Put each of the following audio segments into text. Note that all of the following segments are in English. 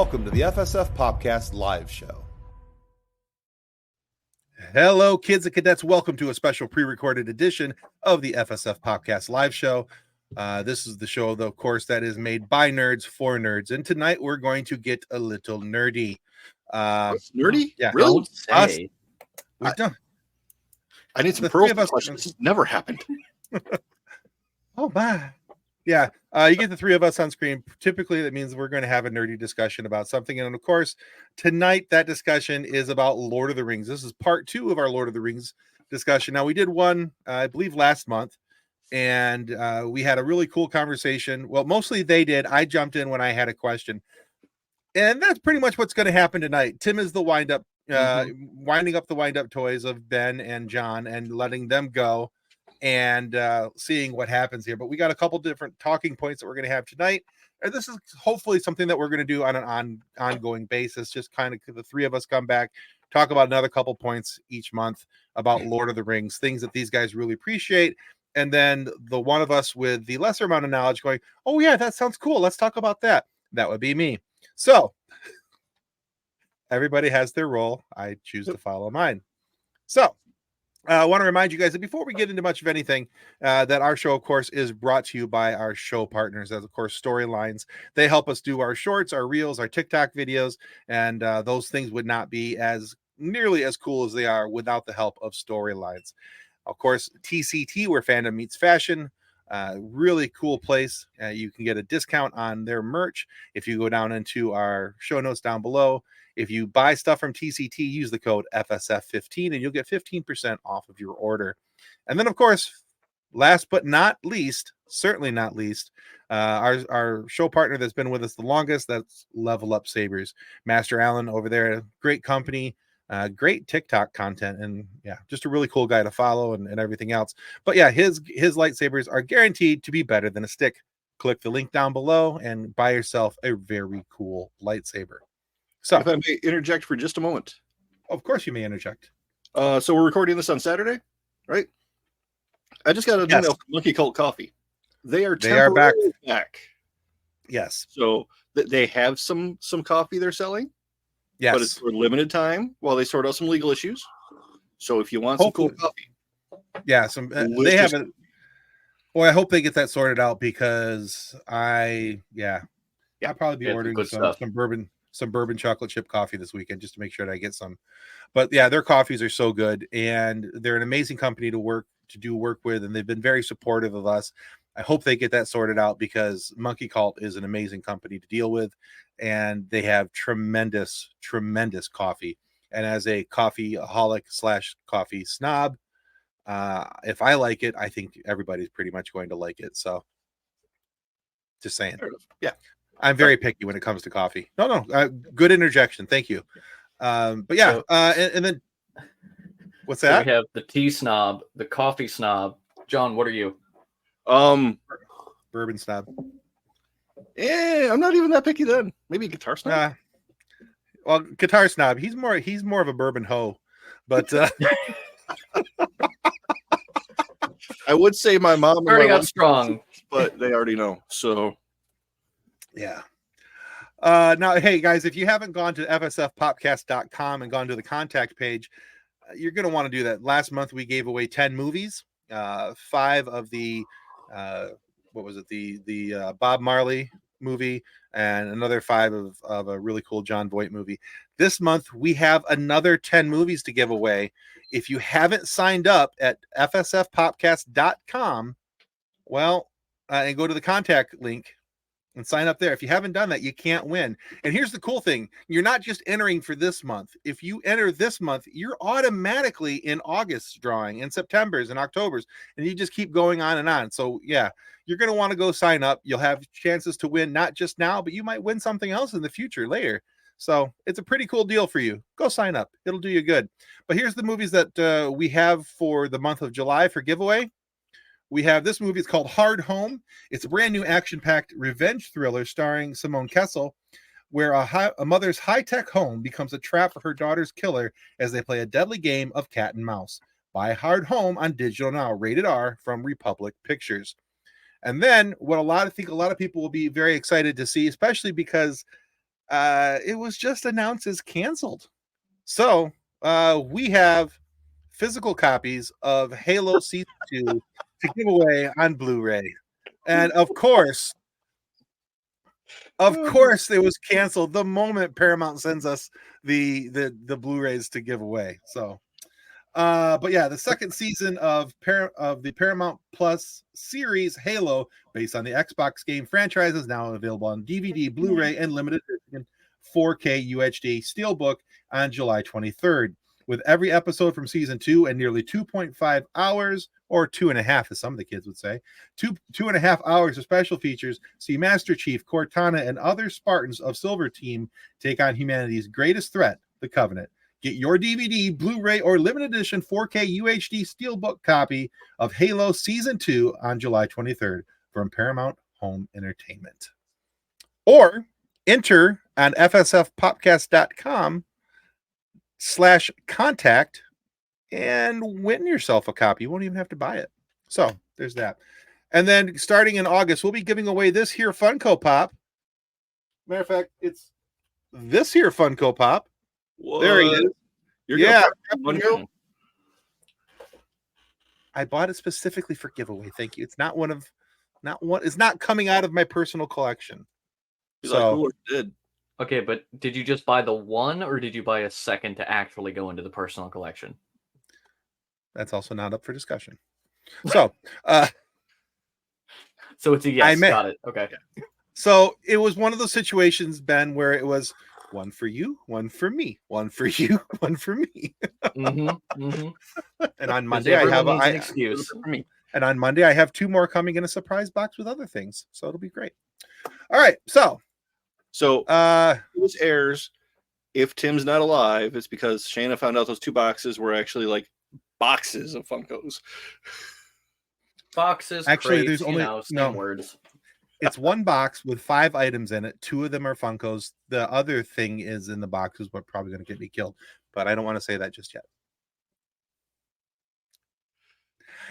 welcome to the FSF PopCast live show. Hello, kids and cadets. Welcome to a special pre-recorded edition of the FSF PopCast live show. This is the show, of course, that is made by nerds for nerds. And tonight we're going to get a little nerdy. Nerdy? Yeah. Really? Don't say. We've done. I need some The pearl three of us- questions. This has never happened. Oh, bye. Yeah, you get the three of us on screen. Typically, that means we're going to have a nerdy discussion about something. And of course, tonight that discussion is about Lord of the Rings. This is part 2 of our Lord of the Rings discussion. Now, we did one, I believe, last month, and we had a really cool conversation. Well, mostly they did. I jumped in when I had a question. And that's pretty much what's going to happen tonight. Tim is the winding up the wind-up toys of Ben and John and letting them go and seeing what happens here. But we got a couple different talking points that we're going to have tonight. And this is hopefully something that we're going to do on an ongoing basis. Just kind of the three of us come back, talk about another couple points each month about Lord of the Rings, things that these guys really appreciate. And then the one of us with the lesser amount of knowledge going, oh yeah, that sounds cool. Let's talk about that. That would be me. So everybody has their role. I choose to follow mine. So I want to remind you guys that before we get into much of anything, that our show, of course, is brought to you by our show partners, as of course, Storylines. They help us do our shorts, our reels, our TikTok videos, and those things would not be as nearly as cool as they are without the help of Storylines. Of course, TCT, where fandom meets fashion, really cool place. You can get a discount on their merch if you go down into our show notes down below. If you buy stuff from TCT, use the code FSF15 and you'll get 15% off of your order. And then, of course, last but not least, certainly not least, our show partner that's been with us the longest, that's Level Up Sabers. Master Allen over there, great company, great TikTok content, and yeah, just a really cool guy to follow and everything else. But yeah, his lightsabers are guaranteed to be better than a stick. Click the link down below and buy yourself a very cool lightsaber. So, If I may interject for just a moment. of course, you may interject. So we're recording this on Saturday, right? I just got an email from Monkey Cult Coffee. They are back. Yes. Yes. So they have some coffee they're selling, Yes. but it's for a limited time while they sort out some legal issues. So if you want some cool coffee, yeah, they have it. Well, I hope they get that sorted out because I'll probably be ordering some bourbon chocolate chip coffee this weekend just to make sure that I get some. But yeah, their coffees are so good and they're an amazing company to work with, and they've been very supportive of us. I hope they get that sorted out because Monkey Cult is an amazing company to deal with, and they have tremendous coffee. And as a coffeeaholic / coffee snob, if I like it, I think everybody's pretty much going to like it. So just saying. Yeah. I'm very picky when it comes to coffee. No, good interjection. Thank you. But yeah, and then what's that? So we have the tea snob, the coffee snob. John, what are you? Bourbon snob. Yeah, I'm not even that picky then. Maybe a guitar snob. Well, guitar snob. He's more of a bourbon hoe, but I would say my mom Starting out strong, but they already know. So yeah. Now, hey guys, if you haven't gone to fsfpopcast.com and gone to the contact page, you're going to want to do that. Last month we gave away 10 movies, 5 of the the Bob Marley movie, and another 5 of a really cool John Voight movie. This month we have another 10 movies to give away. If you haven't signed up at fsfpopcast.com, and go to the contact link and sign up there. If you haven't done that, you can't win. And here's the cool thing. You're not just entering for this month. If you enter this month, you're automatically in August's drawing, in September's and October's, and you just keep going on and on. So yeah, you're going to want to go sign up. You'll have chances to win, not just now, but you might win something else in the future later. So it's a pretty cool deal for you. Go sign up. It'll do you good. But here's the movies that we have for the month of July for giveaway. We have this movie. It's called Hard Home. It's a brand new action-packed revenge thriller starring Simone Kessel, where a mother's high-tech home becomes a trap for her daughter's killer as they play a deadly game of cat and mouse. Buy Hard Home on digital now, rated R, from Republic Pictures. And then what I think a lot of people will be very excited to see, especially because it was just announced as canceled. So we have physical copies of Halo Season 2 to give away on Blu-ray. And of course, it was canceled the moment Paramount sends us the Blu-rays to give away. So but yeah, the second season of the Paramount Plus series Halo, based on the Xbox game franchise, is now available on DVD, Blu-ray, and limited edition 4K UHD Steelbook on July 23rd. With every episode from season 2 and nearly 2.5 hours, or 2.5, as some of the kids would say, 2.5 hours of special features, see Master Chief, Cortana, and other Spartans of Silver Team take on humanity's greatest threat, the Covenant. Get your DVD, Blu-ray, or limited edition 4K UHD Steelbook copy of Halo Season 2 on July 23rd from Paramount Home Entertainment. Or enter on FSFPopcast.com/contact and win yourself a copy. You won't even have to buy it. So there's that. And then starting in August, we'll be giving away this here Funko Pop. Matter of fact, it's this here Funko Pop. What? There he is. Yeah. I bought it specifically for giveaway. Thank you. It's it's not coming out of my personal collection. So did. Okay, but did you just buy the one, or did you buy a second to actually go into the personal collection? That's also not up for discussion. So so it's a yes. Got it. Okay. So it was one of those situations, Ben, where it was one for you, one for me, one for you, one for me. And on Monday I have an excuse for me. And on Monday I have 2 more coming in a surprise box with other things. So it'll be great. All right. So this airs. If Tim's not alive, it's because Shayna found out those 2 boxes were actually like boxes of Funkos. Boxes. Actually, crates, there's only words. It's 1 box with 5 items in it. 2 of them are Funkos. The other thing is in the box is what probably going to get me killed, but I don't want to say that just yet.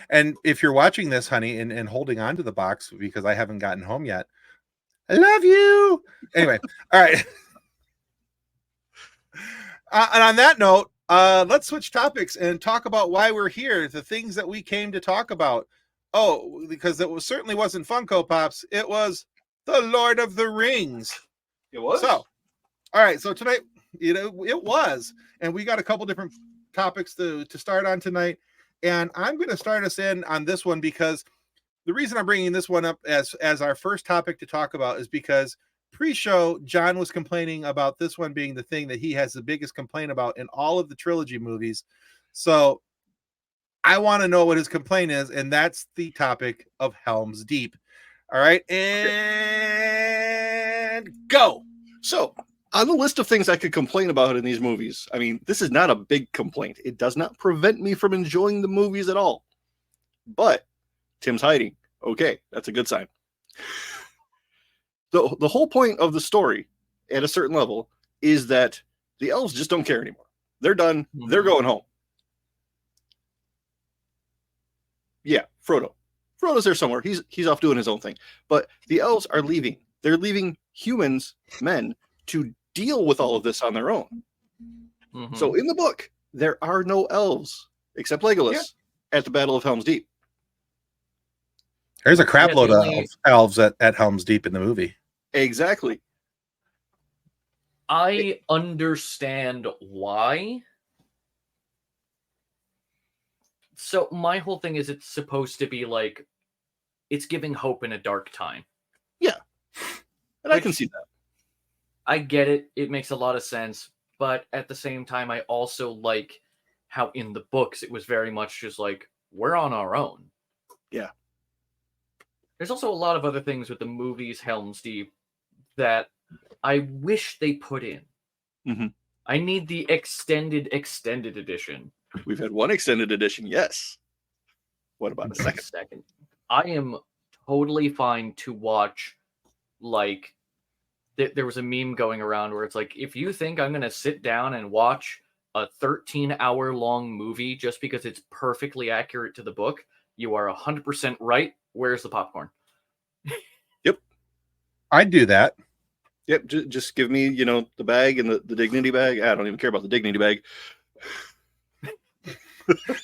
And if you're watching this, honey, and holding on to the box because I haven't gotten home yet, I love you. Anyway, all right. And on that note, let's switch topics and talk about why we're here. The things that we came to talk about. Oh, because certainly wasn't Funko Pops. It was the Lord of the Rings. It was? So, all right. So tonight, it was. And we got a couple different topics to start on tonight. And I'm going to start us in on this one because the reason I'm bringing this one up as our first topic to talk about is because pre-show, John was complaining about this one being the thing that he has the biggest complaint about in all of the trilogy movies. So I want to know what his complaint is, and that's the topic of Helms Deep. All right, and go. So, on the list of things I could complain about in these movies, I mean, this is not a big complaint. It does not prevent me from enjoying the movies at all. But Tim's hiding. Okay, that's a good sign. The whole point of the story, at a certain level, is that the elves just don't care anymore. They're done. Mm-hmm. They're going home. Yeah, Frodo. Frodo's there somewhere. He's off doing his own thing. But the elves are leaving. They're leaving humans, men, to deal with all of this on their own. Mm-hmm. So in the book, there are no elves, except Legolas, at the Battle of Helm's Deep. There's a crap load of elves at Helm's Deep in the movie. Exactly. I understand why. So my whole thing is it's supposed to be like, it's giving hope in a dark time. Yeah. And I can see that. I get it. It makes a lot of sense. But at the same time, I also like how in the books, it was very much just like, we're on our own. Yeah. There's also a lot of other things with the movies Helm's Deep that I wish they put in. Mm-hmm. I need the extended edition. We've had one extended edition, yes. What about a second? I am totally fine to watch, like, there was a meme going around where it's like, if you think I'm going to sit down and watch a 13-hour-long movie just because it's perfectly accurate to the book, you are 100% right. Where's the popcorn? Yep. I'd do that. Yep, just give me, the bag and the dignity bag. I don't even care about the dignity bag.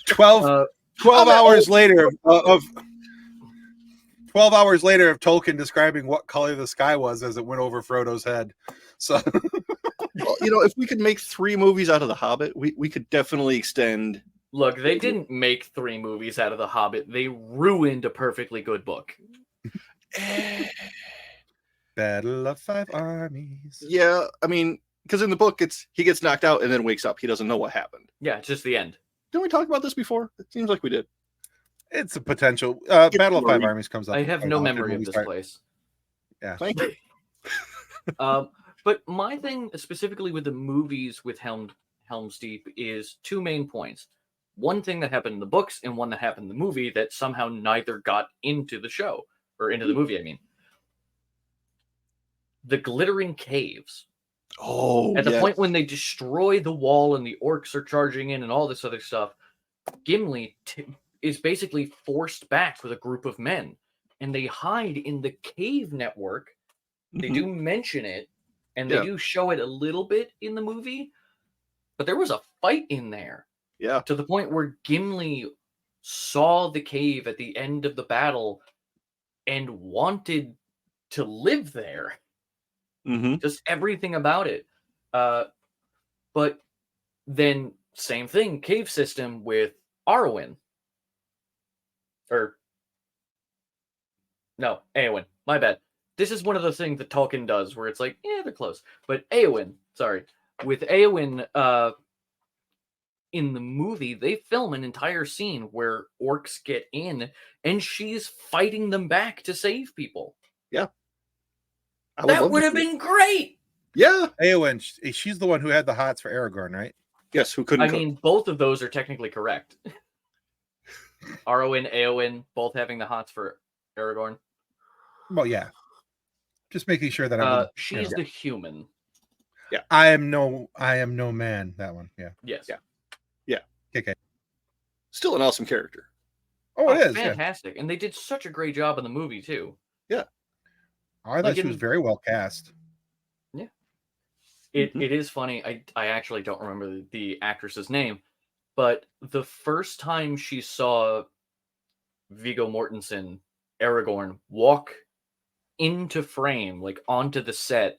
12 hours later of 12 hours later of Tolkien describing what color the sky was as it went over Frodo's head. So, Well, if we could make 3 movies out of The Hobbit, we could definitely extend. Look, they didn't make 3 movies out of The Hobbit. They ruined a perfectly good book. Battle of Five Armies. Yeah, I mean, because in the book, he gets knocked out and then wakes up. He doesn't know what happened. Yeah, it's just the end. Didn't we talk about this before? It seems like we did. It's a potential. Battle of Five Armies comes up. I have no memory of this place. Yeah. Thank you. But my thing specifically with the movies with Helm's Deep is 2 main points. One thing that happened in the books and one that happened in the movie that somehow neither got into the show, or into the movie, I mean. The glittering caves. Oh, at the point when they destroy the wall and the orcs are charging in and all this other stuff, Gimli is basically forced back with a group of men, and they hide in the cave network. They do mention it, and they do show it a little bit in the movie, but there was a fight in there. Yeah. To the point where Gimli saw the cave at the end of the battle and wanted to live there. Just everything about it. But then same thing, cave system with Arwen. No, Éowyn. My bad. This is one of those things that Tolkien does where it's like, yeah, they're close. But Éowyn, sorry. With Éowyn, in the movie, they film an entire scene where orcs get in and she's fighting them back to save people. Yeah. That would have been great. Yeah. Éowyn, she's the one who had the hots for Aragorn, right? Yes, who couldn't I mean, both of those are technically correct. Arwen, Éowyn, both having the hots for Aragorn. Well, yeah. Just making sure that she's the human. Yeah. I am no man. That one. Yeah. Yes. Yeah. Okay. Still an awesome character. Oh, it is fantastic, and they did such a great job in the movie too. Yeah. I thought she was very well cast. Yeah. It is funny. I actually don't remember the actress's name, but the first time she saw Viggo Mortensen, Aragorn, walk into frame, like onto the set,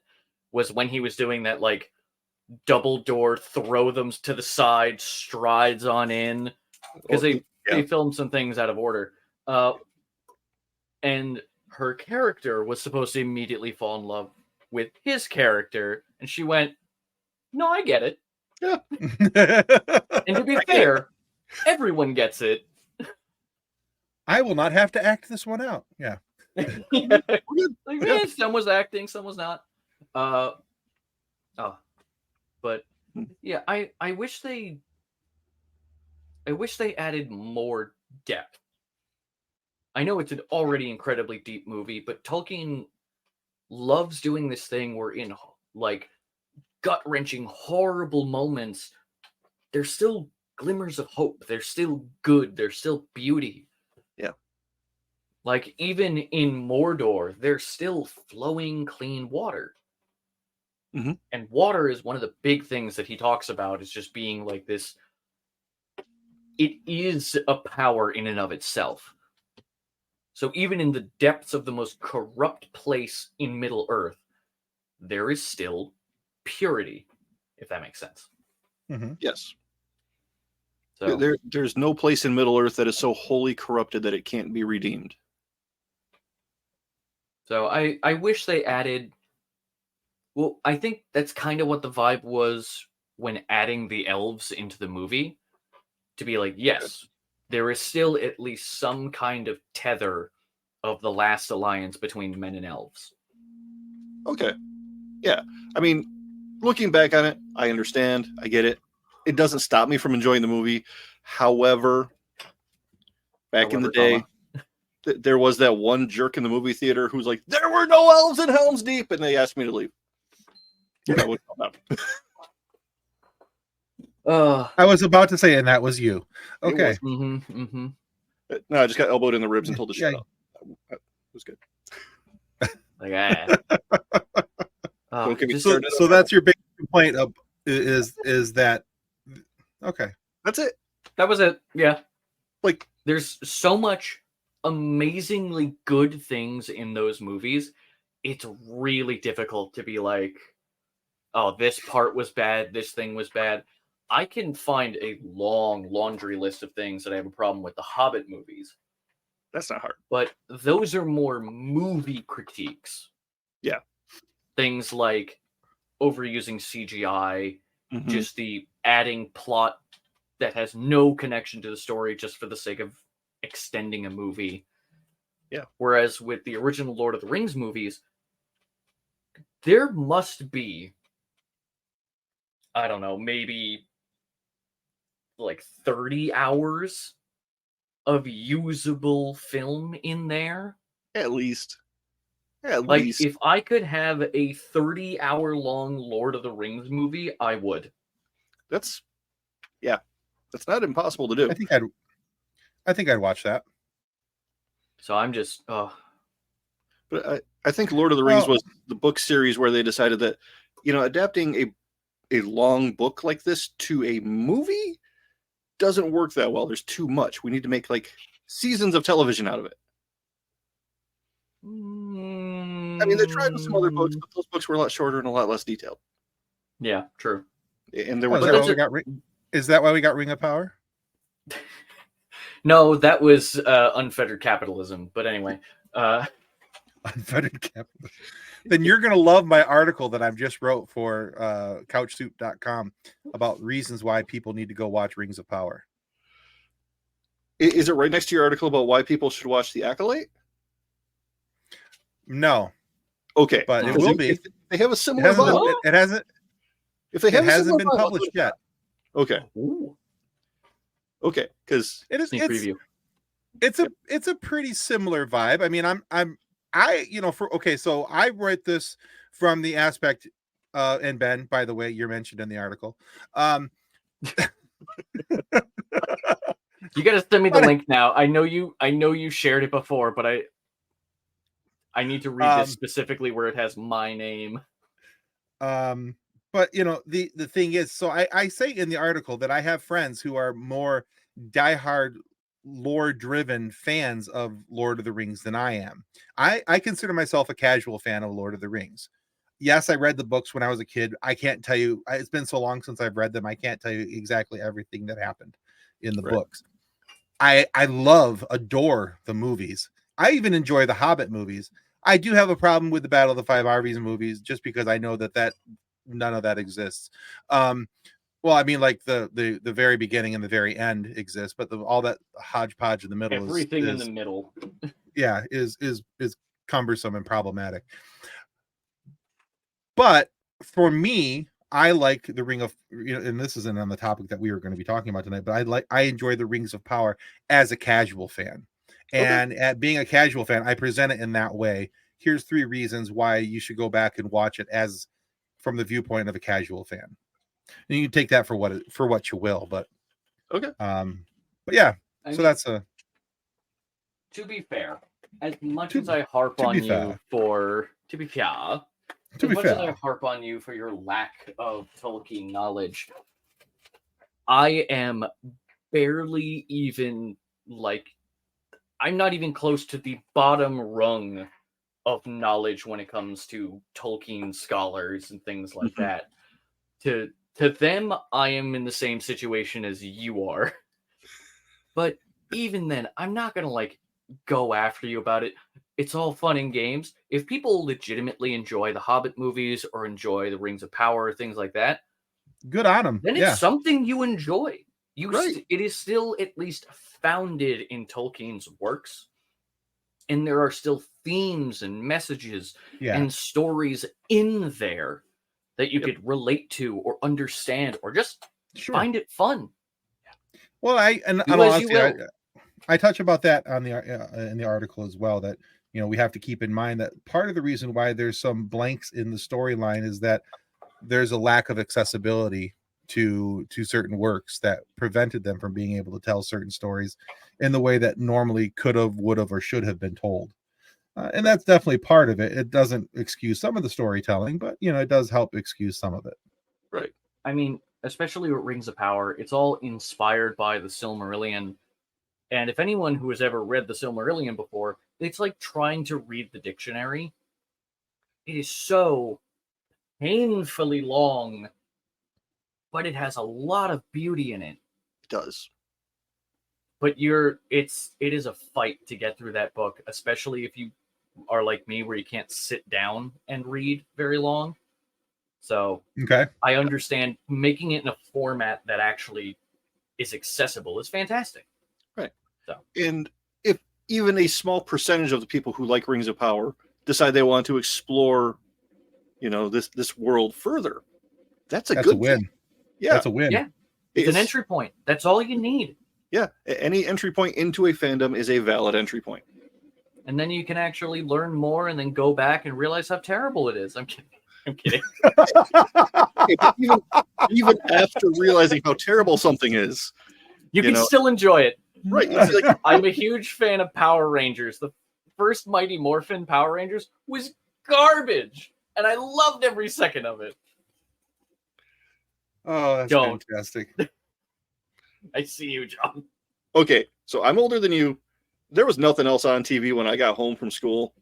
was when he was doing that like double door, throw them to the side, strides on in, because they filmed some things out of order. And her character was supposed to immediately fall in love with his character, and she went, "No, I get it." Yeah. And to be fair, everyone gets it. I will not have to act this one out. Yeah. Like, some was acting, some was not. But yeah, I wish they added more depth. I know it's an already incredibly deep movie, but Tolkien loves doing this thing where in like gut-wrenching, horrible moments, there's still glimmers of hope. There's still good. There's still beauty. Yeah. Like even in Mordor, there's still flowing clean water. And water is one of the big things that he talks about, is just being like this. It is a power in and of itself. So even in the depths of the most corrupt place in Middle Earth, there is still purity, if that makes sense. Yes. So there's no place in Middle Earth that is so wholly corrupted that it can't be redeemed. So I wish they added. Well, I think that's kind of what the vibe was when adding the elves into the movie. To be like, yes, there is still at least some kind of tether of the last alliance between men and elves. Okay. Yeah. I mean, looking back on it, I understand. I get it. It doesn't stop me from enjoying the movie. However, back in the day, there was that one jerk in the movie theater who's like, there were no elves in Helm's Deep, and they asked me to leave. That would come out. I was about to say, and that was you. Okay. No, I just got elbowed in the ribs and told to shut up. It was good. Like, Don't get me just- started. So that's your big complaint of is that okay? That's it. that was it. Yeah. Like, There's so much amazingly good things in those movies. It's really difficult to be like, oh, this part was bad, this thing was bad. I can find a long laundry list of things that I have a problem with the Hobbit movies, that's not hard. but those are more movie critiques. Yeah. Things like overusing CGI, Mhm. just the adding plot that has no connection to the story just for the sake of extending a movie. Yeah. Whereas with the original Lord of the Rings movies, there must be, I don't know, maybe like 30 hours of usable film in there. At least. At Like, least. if I could have a 30-hour long Lord of the Rings movie, I would. That's not impossible to do. I think I'd watch that. So I'm just, But I think Lord of the Rings Well- was the book series where they decided that, adapting a long book like this to a movie doesn't work that well. There's too much. We need to make like seasons of television out of it. I mean, they tried with some other books, but those books were a lot shorter and a lot less detailed. yeah, true. And there Oh, was But that's is that why we got Ring of Power? No, that was unfettered capitalism. But anyway, Unfettered capital. Then you're going to love my article that I've just wrote for couchsoup.com about reasons why people need to go watch Rings of Power. Is it right next to your article about why people should watch The Acolyte? No, Okay, but it because will be. if they have a It similar hasn't, vibe. been, it hasn't, If they it have a hasn't similar been vibe, I'll published give it a yet. shot. Okay, ooh, okay, because It is. sneak preview. It's a pretty similar vibe. I mean, so I write this from the aspect, and Ben, by the way, you're mentioned in the article. You gotta send me the But- link now. I know you shared it before, but I need to read this specifically where it has my name. But the thing is, so I say in the article that I have friends who are more diehard lore driven fans of Lord of the Rings than I am. I consider myself a casual fan of Lord of the Rings. Yes, I read the books when I was a kid. I can't tell you, it's been so long since I've read them. I can't tell you exactly everything that happened in the Right. books. I adore the movies. I even enjoy the Hobbit movies. I do have a problem with the Battle of the Five Armies movies just because I know that none of that exists. Well, I mean, like the very beginning and the very end exists, but all that hodgepodge in the middle Everything in is the middle. yeah, is cumbersome and problematic. But for me, I like the Ring of, and this isn't on the topic that we were going to be talking about tonight, but I enjoy the Rings of Power as a casual fan. And at being a casual fan, I present it in that way. Here's 3 reasons why you should go back and watch it as from the viewpoint of a casual fan. And you can take that for what you will, but Okay. But yeah, I so mean, that's to be fair, as much To- as I harp to on be you fair. for to be fair, to as be much as I fair. harp on you for your lack of Tolkien knowledge, I am barely even I'm not even close to the bottom rung of knowledge when it comes to Tolkien scholars and things like Mhm. that. To them, I am in the same situation as you are. But even then, I'm not gonna go after you about it. It's all fun and games. If people legitimately enjoy the Hobbit movies or enjoy the Rings of Power or things like that, Good on them. then Yeah. it's something you enjoy. Right. It is still at least founded in Tolkien's works, and there are still themes and messages Yeah. and stories in there that you Yep. could relate to or understand or just Sure. find it fun. Well, Do as you honestly, will. I touch about that on in the article as well. That we have to keep in mind that part of the reason why there's some blanks in the storyline is that there's a lack of accessibility to certain works that prevented them from being able to tell certain stories in the way that normally could have, would have, or should have been told. And that's definitely part of it. It doesn't excuse some of the storytelling, but it does help excuse some of it. Right. I mean, especially with Rings of Power, it's all inspired by the Silmarillion. And if anyone who has ever read the Silmarillion before, it's like trying to read the dictionary. It is so painfully long, but it has a lot of beauty in it. It does. But it is a fight to get through that book, especially if you are like me, where you can't sit down and read very long. So Okay. I understand making it in a format that actually is accessible is fantastic. Right. So, and if even a small percentage of the people who like Rings of Power decide they want to explore, this world further, that's a good win. thing. Yeah. That's a win. Yeah. It's an entry point. That's all you need. Yeah. Any entry point into a fandom is a valid entry point. And then you can actually learn more and then go back and realize how terrible it is. I'm kidding. even after realizing how terrible something is, you can still enjoy it. Right. I'm a huge fan of Power Rangers. The first Mighty Morphin Power Rangers was garbage, and I loved every second of it. Oh, that's fantastic. I see you, John. Okay, so I'm older than you. There was nothing else on TV when I got home from school.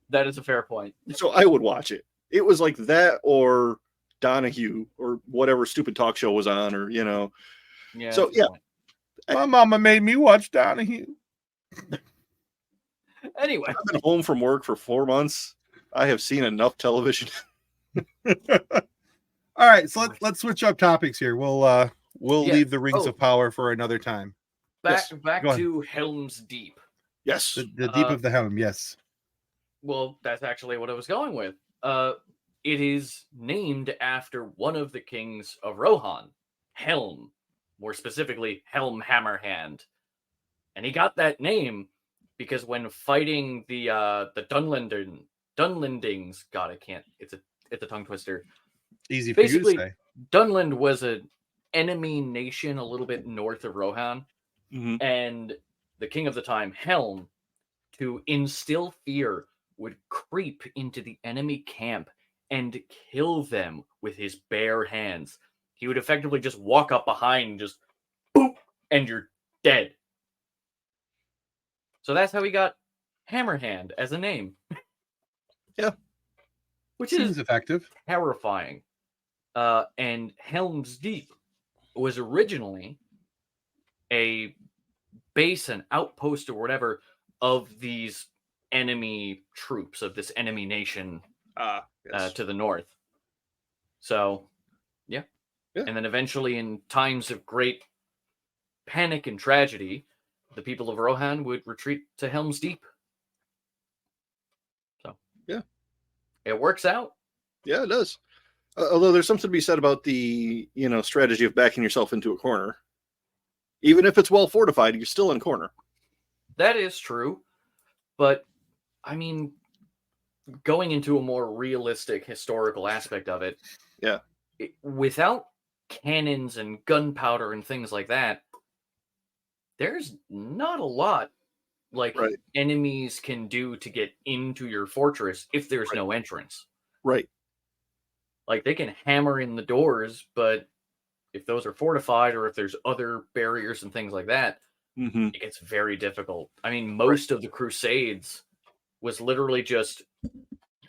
That is a fair point. So I would watch it. It was like that or Donahue or whatever stupid talk show was on, or Yeah. So yeah, my mama made me watch Donahue. Anyway, I've been home from work for 4 months. I have seen enough television. All right, so let's switch up topics here. We'll leave the Rings of Power for another time. Back to Helm's Deep. Yes, the deep of the helm. Yes. Well, that's actually what I was going with. It is named after one of the kings of Rohan, Helm, more specifically Helm Hammerhand, and he got that name because when fighting the Dunlendings, God, I can't. It's a tongue twister. Easy for Basically, you to say. Dunland was an enemy nation a little bit north of Rohan, and the king of the time, Helm, to instill fear, would creep into the enemy camp and kill them with his bare hands. He would effectively just walk up behind, just boop, and you're dead. So that's how he got Hammerhand as a name. Yeah. Which Seems is effective. terrifying. And Helm's Deep was originally a base, an outpost, or whatever of these enemy troops, of this enemy nation to the north. So, yeah. And then eventually, in times of great panic and tragedy, the people of Rohan would retreat to Helm's Deep. So, yeah. It works out. Yeah, it does. Although there's something to be said about the, strategy of backing yourself into a corner. Even if it's well fortified, you're still in corner. That is true. But, I mean, going into a more realistic historical aspect of it, without cannons and gunpowder and things like that, there's not a lot enemies can do to get into your fortress if there's no entrance. Right. Like, they can hammer in the doors, but if those are fortified or if there's other barriers and things like that, it gets very difficult. I mean, most of the Crusades was literally just,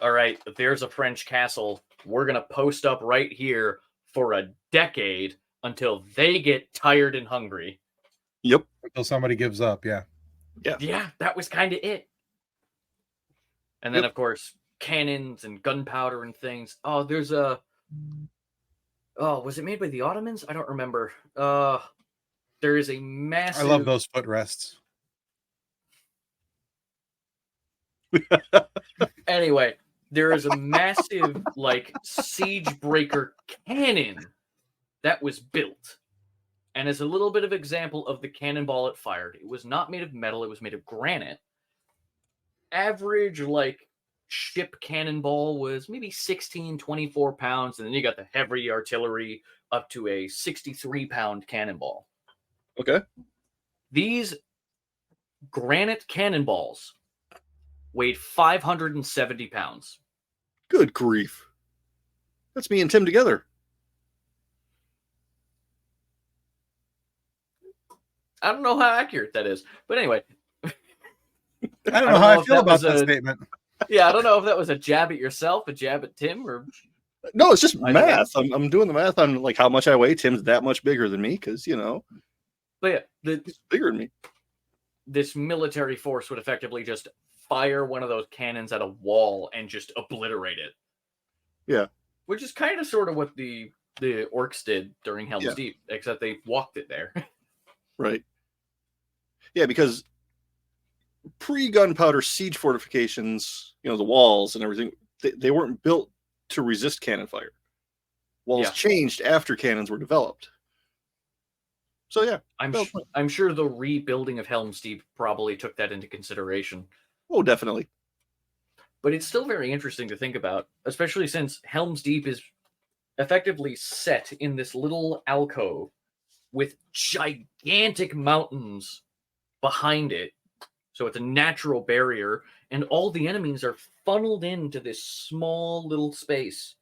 all right, there's a French castle. We're going to post up right here for a decade until they get tired and hungry. Yep. Until somebody gives up, yeah. Yeah, that was kind of it. And then, of course, cannons and gunpowder and things. Oh, there's a... Oh, was it made by the Ottomans? I don't remember. There is a massive... I love those footrests. Anyway, there is a massive, siege breaker cannon that was built. And as a little bit of example of the cannonball it fired, it was not made of metal, it was made of granite. Average, ship cannonball was maybe 16, 24 pounds, and then you got the heavy artillery up to a 63-pound cannonball. Okay. These granite cannonballs weighed 570 pounds. Good grief. That's me and Tim together. I don't know how accurate that is. But anyway. I don't know how I feel about that statement. Yeah, I don't know if that was a jab at yourself, a jab at Tim, or... No, it's just math. I'm doing the math on like how much I weigh. Tim's that much bigger than me because, you know. But yeah, he's bigger than me. This military force would effectively just fire one of those cannons at a wall and just obliterate it. Yeah. Which is kind of sort of what the orcs did during Helm's Deep, except they walked it there. Right. Yeah, because pre-gunpowder siege fortifications, you know, the walls and everything, they weren't built to resist cannon fire. Walls changed after cannons were developed. So yeah, I'm sure the rebuilding of Helm's Deep probably took that into consideration. Oh, definitely. But it's still very interesting to think about, especially since Helm's Deep is effectively set in this little alcove with gigantic mountains behind it. So it's a natural barrier, and all the enemies are funneled into this small little space.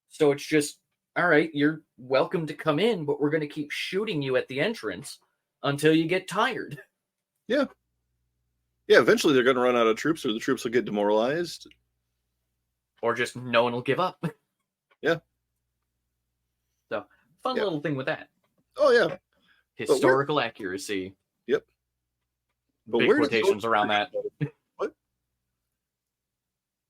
So it's just, all right, you're welcome to come in, but we're going to keep shooting you at the entrance until you get tired. Yeah. Yeah, eventually they're going to run out of troops, or the troops will get demoralized. Or just no one will give up. Yeah. So, fun little thing with that. Oh, yeah. Historical accuracy. Yep. But big quotations around that. What?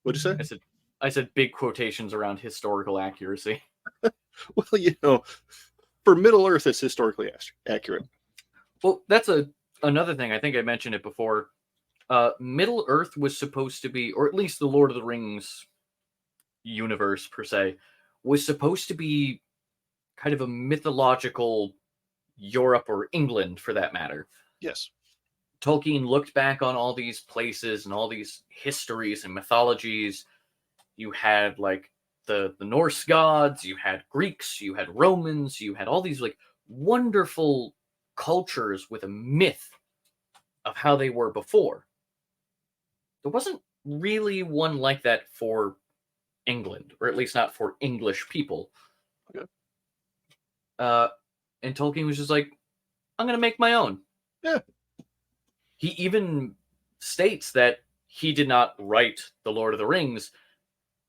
What'd you say? I said big quotations around historical accuracy. Well, you know, for Middle Earth, it's historically accurate. Well, that's another thing. I think I mentioned it before. Middle Earth was supposed to be, or at least the Lord of the Rings universe per se, was supposed to be kind of a mythological Europe or England, for that matter. Yes. Tolkien looked back on all these places and all these histories and mythologies. You had like the Norse gods, you had Greeks, you had Romans, you had all these like wonderful cultures with a myth of how they were before. There wasn't really one like that for England, or at least not for English people. Okay. And Tolkien was just like, I'm going to make my own. Yeah. He even states that he did not write The Lord of the Rings.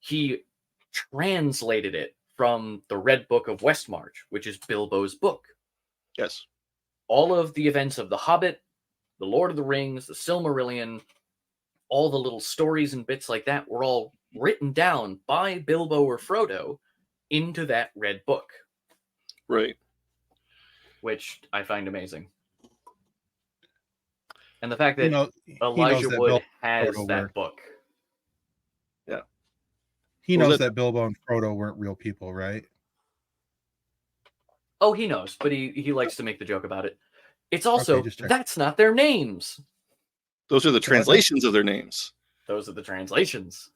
He translated it from the Red Book of Westmarch, which is Bilbo's book. Yes. All of the events of The Hobbit, The Lord of the Rings, the Silmarillion, all the little stories and bits like that were all written down by Bilbo or Frodo into that Red Book. Right. Which I find amazing. And the fact that Elijah Wood has that book. Yeah. He knows that Bilbo and Frodo weren't real people, right? Oh, he knows, but he likes to make the joke about it. It's also, that's not their names. Those are the translations of their names. Those are the translations.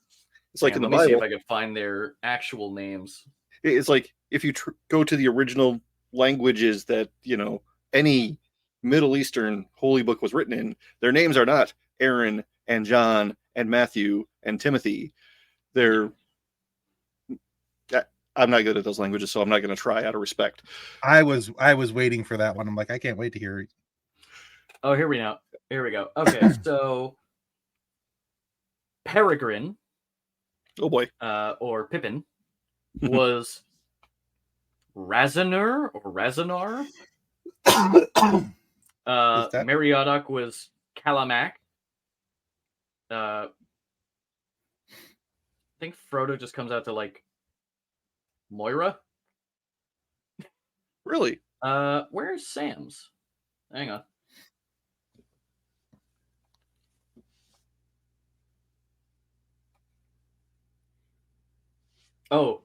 It's like in the Bible. Bible. Let me see if I can find their actual names. It's like if you go to the original languages that, you know, any Middle Eastern holy book was written in, their names are not Aaron and John and Matthew and Timothy. They're... I'm not good at those languages, so I'm not going to try out of respect. I was waiting for that one. I'm like, I can't wait to hear it. Oh, here we go. Okay, so Peregrine, oh boy, or Pippin, was Razenar or Razenar. Meriadoc was Calamac. I think Frodo just comes out to like Moira. Really? Where's Sam's? Hang on. Oh,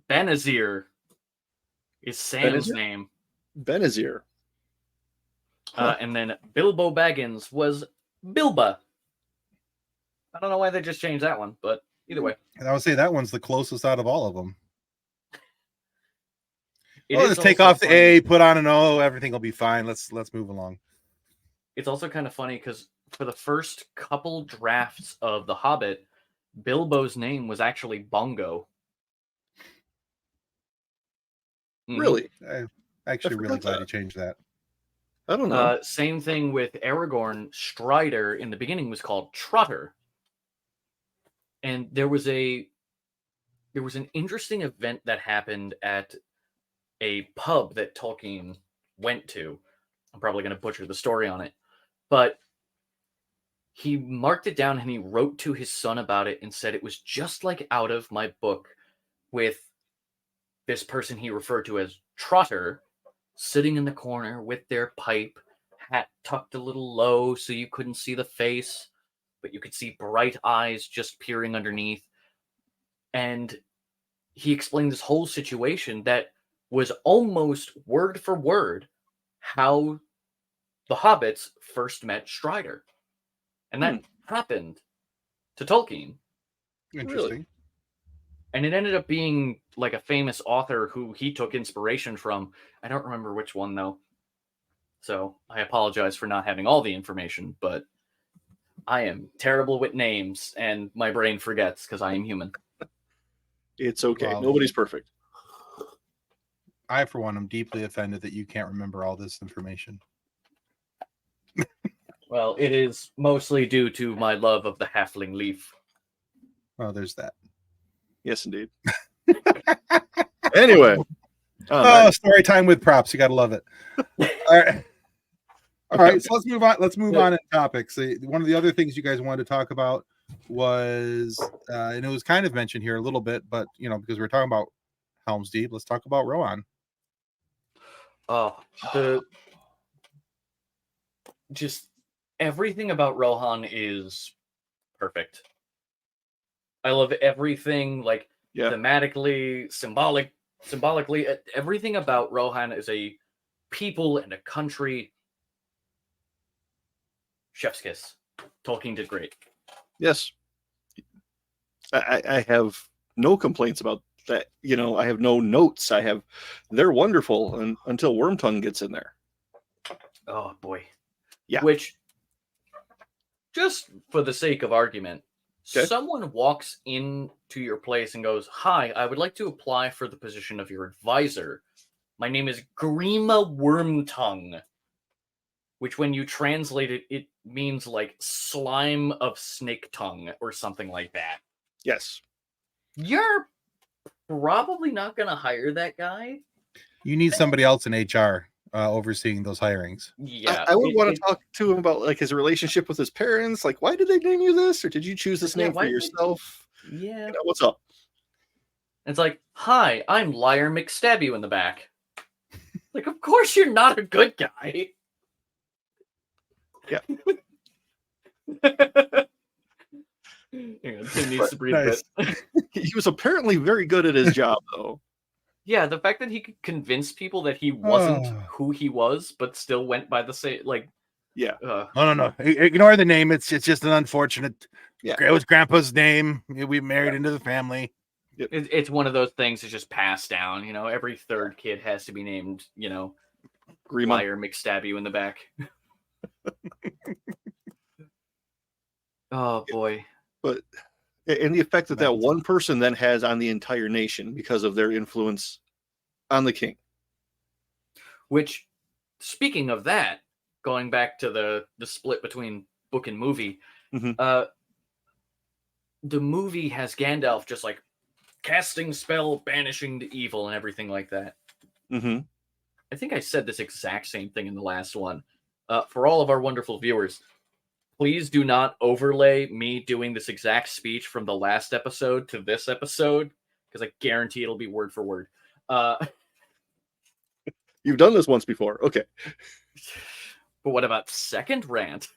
Benazir is Sam's name. Benazir. And then Bilbo Baggins was Bilba. I don't know why they just changed that one, but either way. And I would say that one's the closest out of all of them. Let's take off the A, put on an O, everything will be fine. Let's move along. It's also kind of funny because for the first couple drafts of The Hobbit, Bilbo's name was actually Bongo. Mhm. Really? I'm actually really forgot glad that. you changed that. I don't know. Same thing with Aragorn. Strider in the beginning was called Trotter. And there was an interesting event that happened at a pub that Tolkien went to. I'm probably going to butcher the story on it, but he marked it down and he wrote to his son about it and said it was just like out of my book, with this person he referred to as Trotter sitting in the corner with their pipe, hat tucked a little low so you couldn't see the face, but you could see bright eyes just peering underneath. And he explained this whole situation that was almost word for word how the hobbits first met Strider. And that happened to Tolkien. Interesting. And it ended up being like a famous author who he took inspiration from. I don't remember which one, though. So I apologize for not having all the information, but I am terrible with names and my brain forgets because I am human. It's okay. Wow. Nobody's perfect. I, for one, am deeply offended that you can't remember all this information. Well, it is mostly due to my love of the halfling leaf. Oh, there's that. Yes, indeed. Anyway. Oh, story time with props. You got to love it. All right. All right. So let's move on. Let's move on in topics. One of the other things you guys wanted to talk about was, and it was kind of mentioned here a little bit, but, you know, because we're talking about Helms Deep, let's talk about Rohan. Oh, just everything about Rohan is perfect. I love everything, like thematically, symbolically. Everything about Rohan is a people and a country. Chef's kiss. Tolkien did great. Yes. I have no complaints about that. You know, I have no notes. They're wonderful until Wormtongue gets in there. Oh boy. Yeah. Which, just for the sake of argument, someone walks into your place and goes, "Hi, I would like to apply for the position of your advisor. My name is Grima Wormtongue," which when you translate it, it means like slime of snake tongue or something like that. Yes. You're probably not going to hire that guy. You need somebody else in HR overseeing those hirings. Yeah, I would want to talk to him about like his relationship with his parents. Like, why did they name you this, or did you choose this name for yourself? Yeah. You know, what's up? It's like, "Hi, I'm Liar McStab you in the back." Like, of course you're not a good guy. Yeah. Tim needs to breathe a bit. He was apparently very good at his job, though. Yeah, the fact that he could convince people that he wasn't who he was, but still went by the same, like, yeah. No. Ignore the name. It's just an unfortunate. Yeah. It was Grandpa's name. We married into the family. It's one of those things that's just passed down. You know, every third kid has to be named, you know, Liar McStab you in the back. Oh boy. But and the effect that one person then has on the entire nation because of their influence on the king. Which, speaking of that, going back to the split between book and movie, the movie has Gandalf just like casting spell, banishing the evil, and everything like that. Mm-hmm. I think I said this exact same thing in the last one. For all of our wonderful viewers, please do not overlay me doing this exact speech from the last episode to this episode, because I guarantee it'll be word for word. You've done this once before. Okay. But what about second rant?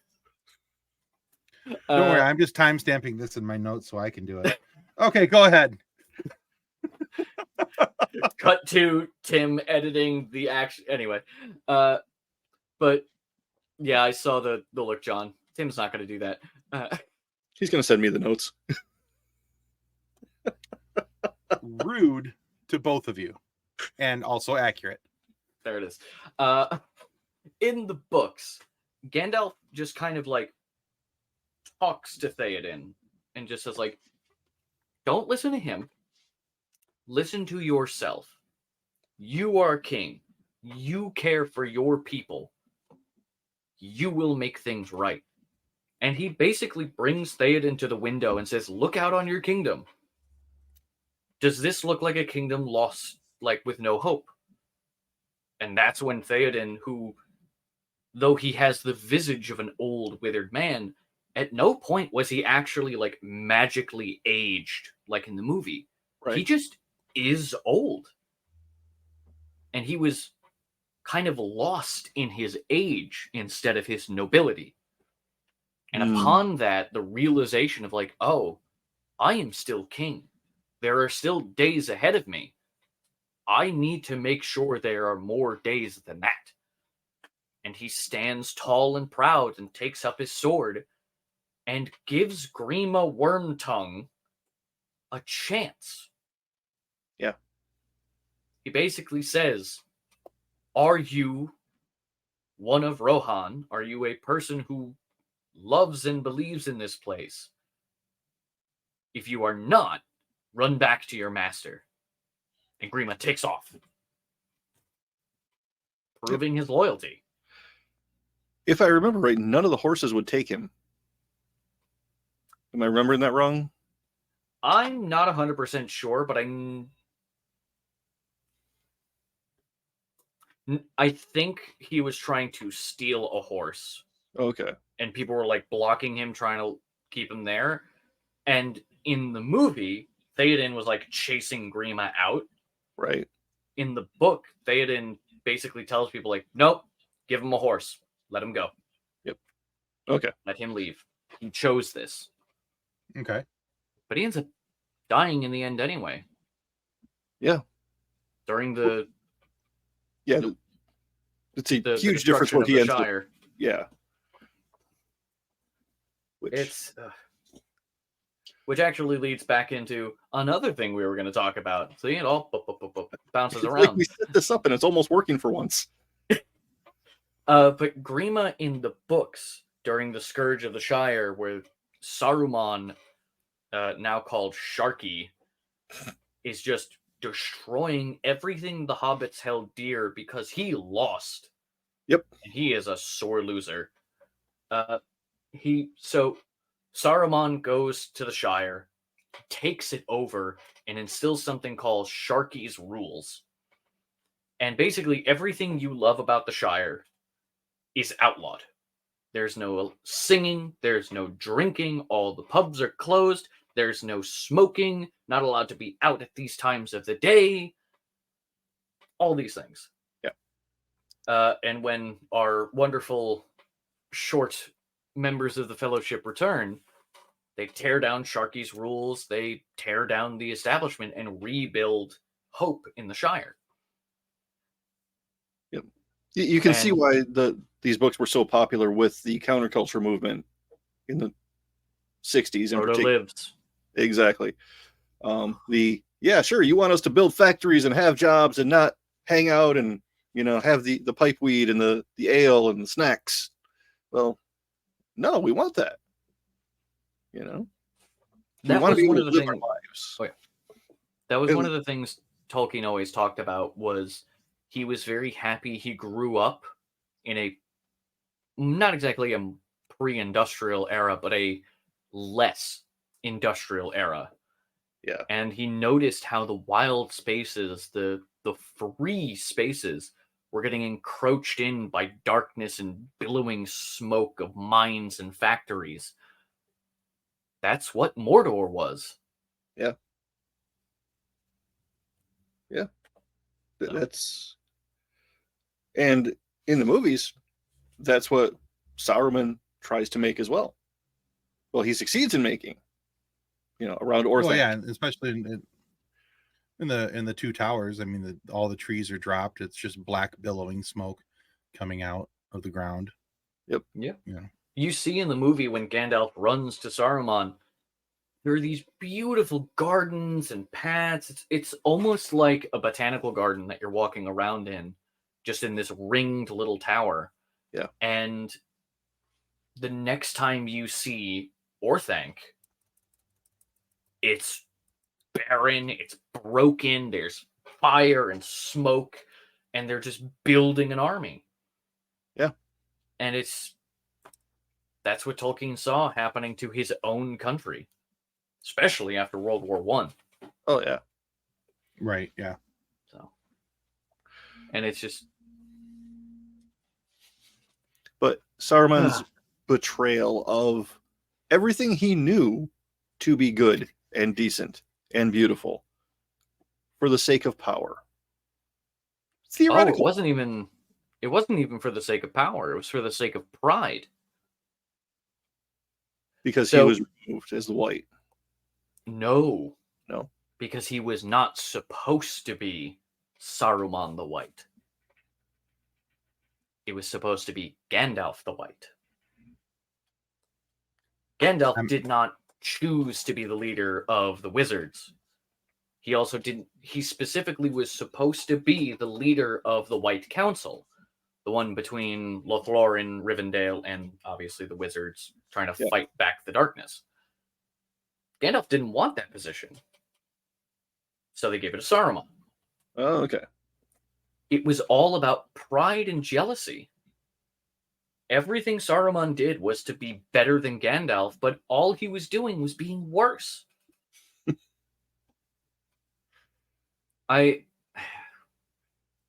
Don't worry, I'm just time stamping this in my notes so I can do it. Okay, go ahead. Cut to Tim editing the action. Anyway, but yeah, I saw the look, John. Tim's not going to do that. He's going to send me the notes. Rude to both of you, and also accurate. There it is. In the books, Gandalf just kind of like talks to Theoden and just says, like, don't listen to him. Listen to yourself. You are king. You care for your people. You will make things right. And he basically brings Theoden to the window and says, look out on your kingdom. Does this look like a kingdom lost, like, with no hope? And that's when Theoden, who, though he has the visage of an old, withered man, at no point was he actually, like, magically aged, like in the movie. Right. He just is old. And he was kind of lost in his age instead of his nobility. And upon that, the realization of, like, oh, I am still king. There are still days ahead of me. I need to make sure there are more days than that. And he stands tall and proud and takes up his sword and gives Grima Wormtongue a chance. Yeah. He basically says, are you one of Rohan? Are you a person who loves and believes in this place? If you are not, run back to your master. And Grima takes off, proving his loyalty. If I remember right, none of the horses would take him. Am I remembering that wrong? I'm not 100% sure, but I think he was trying to steal a horse. Okay. And people were, like, blocking him, trying to keep him there. And in the movie, Theoden was, like, chasing Grima out. Right. In the book, Theoden basically tells people, like, nope, give him a horse. Let him go. Yep. Okay. Let him leave. He chose this. Okay. But he ends up dying in the end anyway. Yeah. During the... Yeah. It's a the huge difference destruction what of he the ends up. Shire. Yeah. Which actually leads back into another thing we were going to talk about. See, it all bounces It's around. like we set this up and it's almost working for once. But Grima in the books, during the Scourge of the Shire, where Saruman, now called Sharky, is just destroying everything the hobbits held dear because he lost. Yep. And he is a sore loser. So Saruman goes to the Shire, takes it over, and instills something called Sharky's Rules. And basically everything you love about the Shire is outlawed. There's no singing, there's no drinking, all the pubs are closed, there's no smoking, not allowed to be out at these times of the day, all these things. Yeah. And when our wonderful short members of the Fellowship return, they tear down Sharky's Rules, they tear down the establishment and rebuild hope in the Shire. Yep. You can see why these books were so popular with the counterculture movement in the 60s in particular. Lives. Exactly. Sure, you want us to build factories and have jobs and not hang out and, have the pipe weed and the ale and the snacks. Well, no, we want that. We want to be able to live our lives. Oh, yeah. That was one of the things Tolkien always talked about, was he was very happy he grew up in a, not exactly a pre-industrial era, but a less industrial era. Yeah. And he noticed how the wild spaces, the free spaces, were getting encroached in by darkness and billowing smoke of mines and factories. That's what Mordor was. Yeah. Yeah. That's... And in the movies, that's what Saruman tries to make as well. Well, he succeeds in making, around Orthanc. Well, yeah, and especially in the Two Towers. I mean, all the trees are dropped. It's just black billowing smoke coming out of the ground. Yep. Yeah. You see in the movie when Gandalf runs to Saruman, there are these beautiful gardens and paths. It's almost like a botanical garden that you're walking around in, just in this ringed little tower. Yeah. And the next time you see Orthanc, it's barren, it's broken, there's fire and smoke, and they're just building an army. Yeah. And that's what Tolkien saw happening to his own country, especially after World War One. Oh yeah. Right. Yeah. So, and it's just, but Saruman's betrayal of everything he knew to be good and decent and beautiful for the sake of power. It's theoretical. it wasn't even for the sake of power. It was for the sake of pride. Because he was removed as the white. No. No. Because he was not supposed to be Saruman the White. It was supposed to be Gandalf the White. Gandalf did not choose to be the leader of the wizards. He also didn't. He specifically was supposed to be the leader of the White Council, the one between Lothlorien, Rivendell, and obviously the wizards trying to fight back the darkness. Gandalf didn't want that position, so they gave it to Saruman. Oh, okay. It was all about pride and jealousy. Everything Saruman did was to be better than Gandalf, but all he was doing was being worse.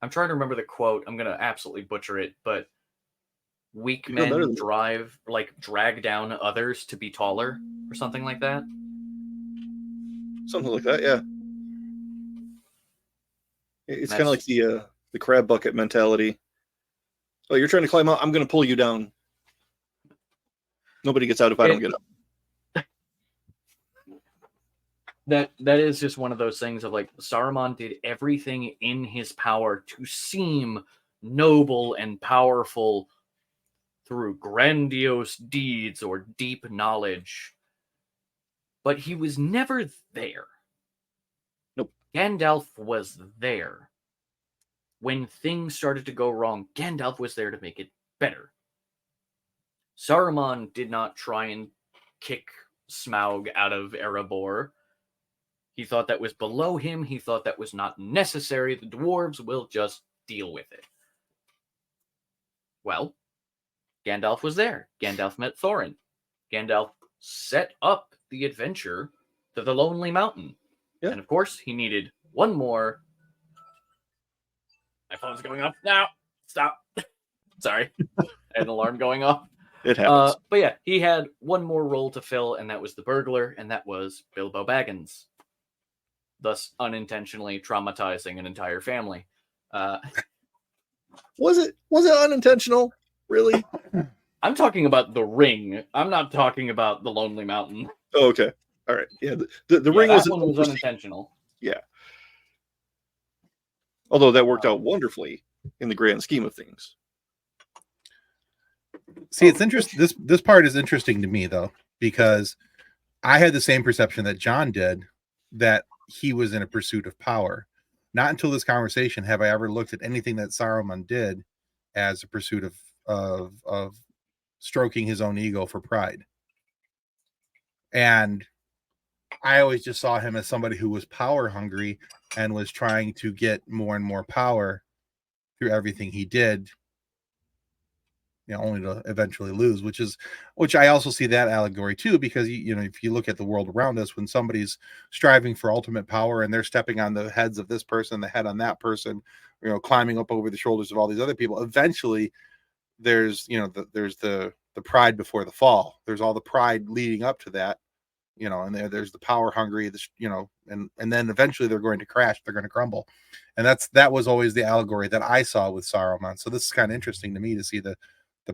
I'm trying to remember the quote. I'm going to absolutely butcher it, but weak men drag down others to be taller, or something like that. Something like that, yeah. It's kind of like the crab bucket mentality. Oh, you're trying to climb out, I'm going to pull you down. Nobody gets out if I don't get up. That is just one of those things of like Saruman did everything in his power to seem noble and powerful through grandiose deeds or deep knowledge, but he was never there. Nope. Gandalf was there. When things started to go wrong, Gandalf was there to make it better. Saruman did not try and kick Smaug out of Erebor. He thought that was below him. He thought that was not necessary. The dwarves will just deal with it. Well, Gandalf was there. Gandalf met Thorin. Gandalf set up the adventure to the Lonely Mountain. Yeah. And of course, he needed one more. My phone's going off now. Stop. Sorry. I had an alarm going off. It happens. But yeah, he had one more role to fill, and that was the burglar, and that was Bilbo Baggins. Thus unintentionally traumatizing an entire family. Was it unintentional? Really? I'm talking about the ring. I'm not talking about the Lonely Mountain. Oh, okay. All right. Yeah, the ring was unintentional. Yeah. Although that worked out wonderfully in the grand scheme of things. See, it's interesting. This part is interesting to me though, because I had the same perception that John did, that he was in a pursuit of power. Not until this conversation have I ever looked at anything that Saruman did as a pursuit of stroking his own ego for pride. And I always just saw him as somebody who was power hungry and was trying to get more and more power through everything he did, only to eventually lose, which I also see that allegory too, because if you look at the world around us, when somebody's striving for ultimate power and they're stepping on the heads of this person, the head on that person, climbing up over the shoulders of all these other people, eventually there's the pride before the fall. There's all the pride leading up to that, and there's the power hungry, and then eventually they're going to crash, they're going to crumble. And that was always the allegory that I saw with Saruman. So this is kind of interesting to me to see the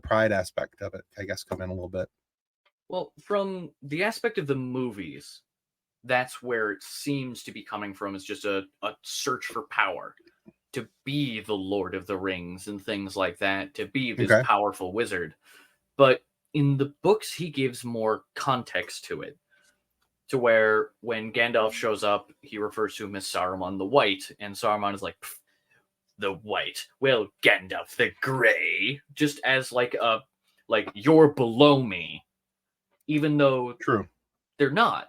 pride aspect of it, I guess, come in a little bit. Well, from the aspect of the movies, that's where it seems to be coming from, is just a search for power, to be the Lord of the Rings and things like that, to be this powerful wizard. But in the books, he gives more context to it, to where when Gandalf shows up, he refers to him as Saruman the White, and Saruman is like, the White, well, Gandalf the Grey, just as like you're below me. even though True. they're not.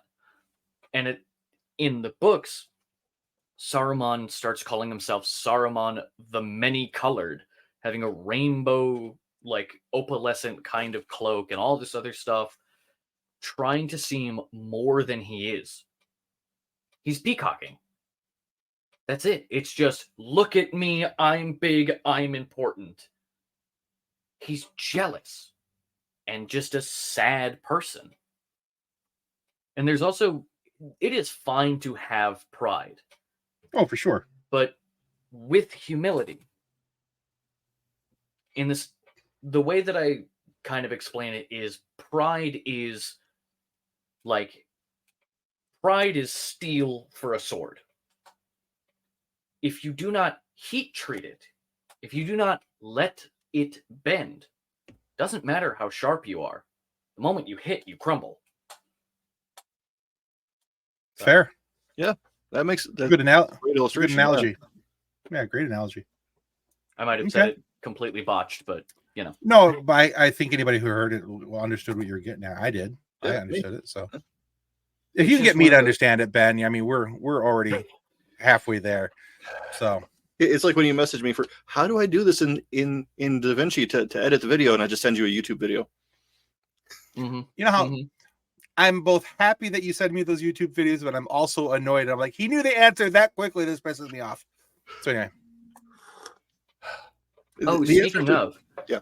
And in the books, Saruman starts calling himself Saruman the Many-Colored, having a rainbow, like, opalescent kind of cloak and all this other stuff, trying to seem more than he is. He's peacocking. That's it. It's just, look at me, I'm big, I'm important. He's jealous and just a sad person. And there's also, it is fine to have pride. Oh, for sure. But with humility. In this, the way that I kind of explain it is pride is steel for a sword. If you do not heat treat it, if you do not let it bend, doesn't matter how sharp you are. The moment you hit, you crumble. Fair. Yeah, that's Good, great good illustration. analogy. Yeah, great analogy. I might have said it completely botched, but you know. No, but I think anybody who heard it understood what you were getting at. I did. Yeah, I understood it. So if It's you can just get me one to of understand it, Ben, I mean, we're already halfway there. So It's like when you message me for how do I do this in DaVinci to edit the video, and I just send you a YouTube video. Mm-hmm. you know how Mm-hmm. I'm both happy that you send me those YouTube videos, but I'm also annoyed. I'm like, he knew the answer that quickly. This pisses me off. So anyway. Oh, The answer speaking to- of. Yeah.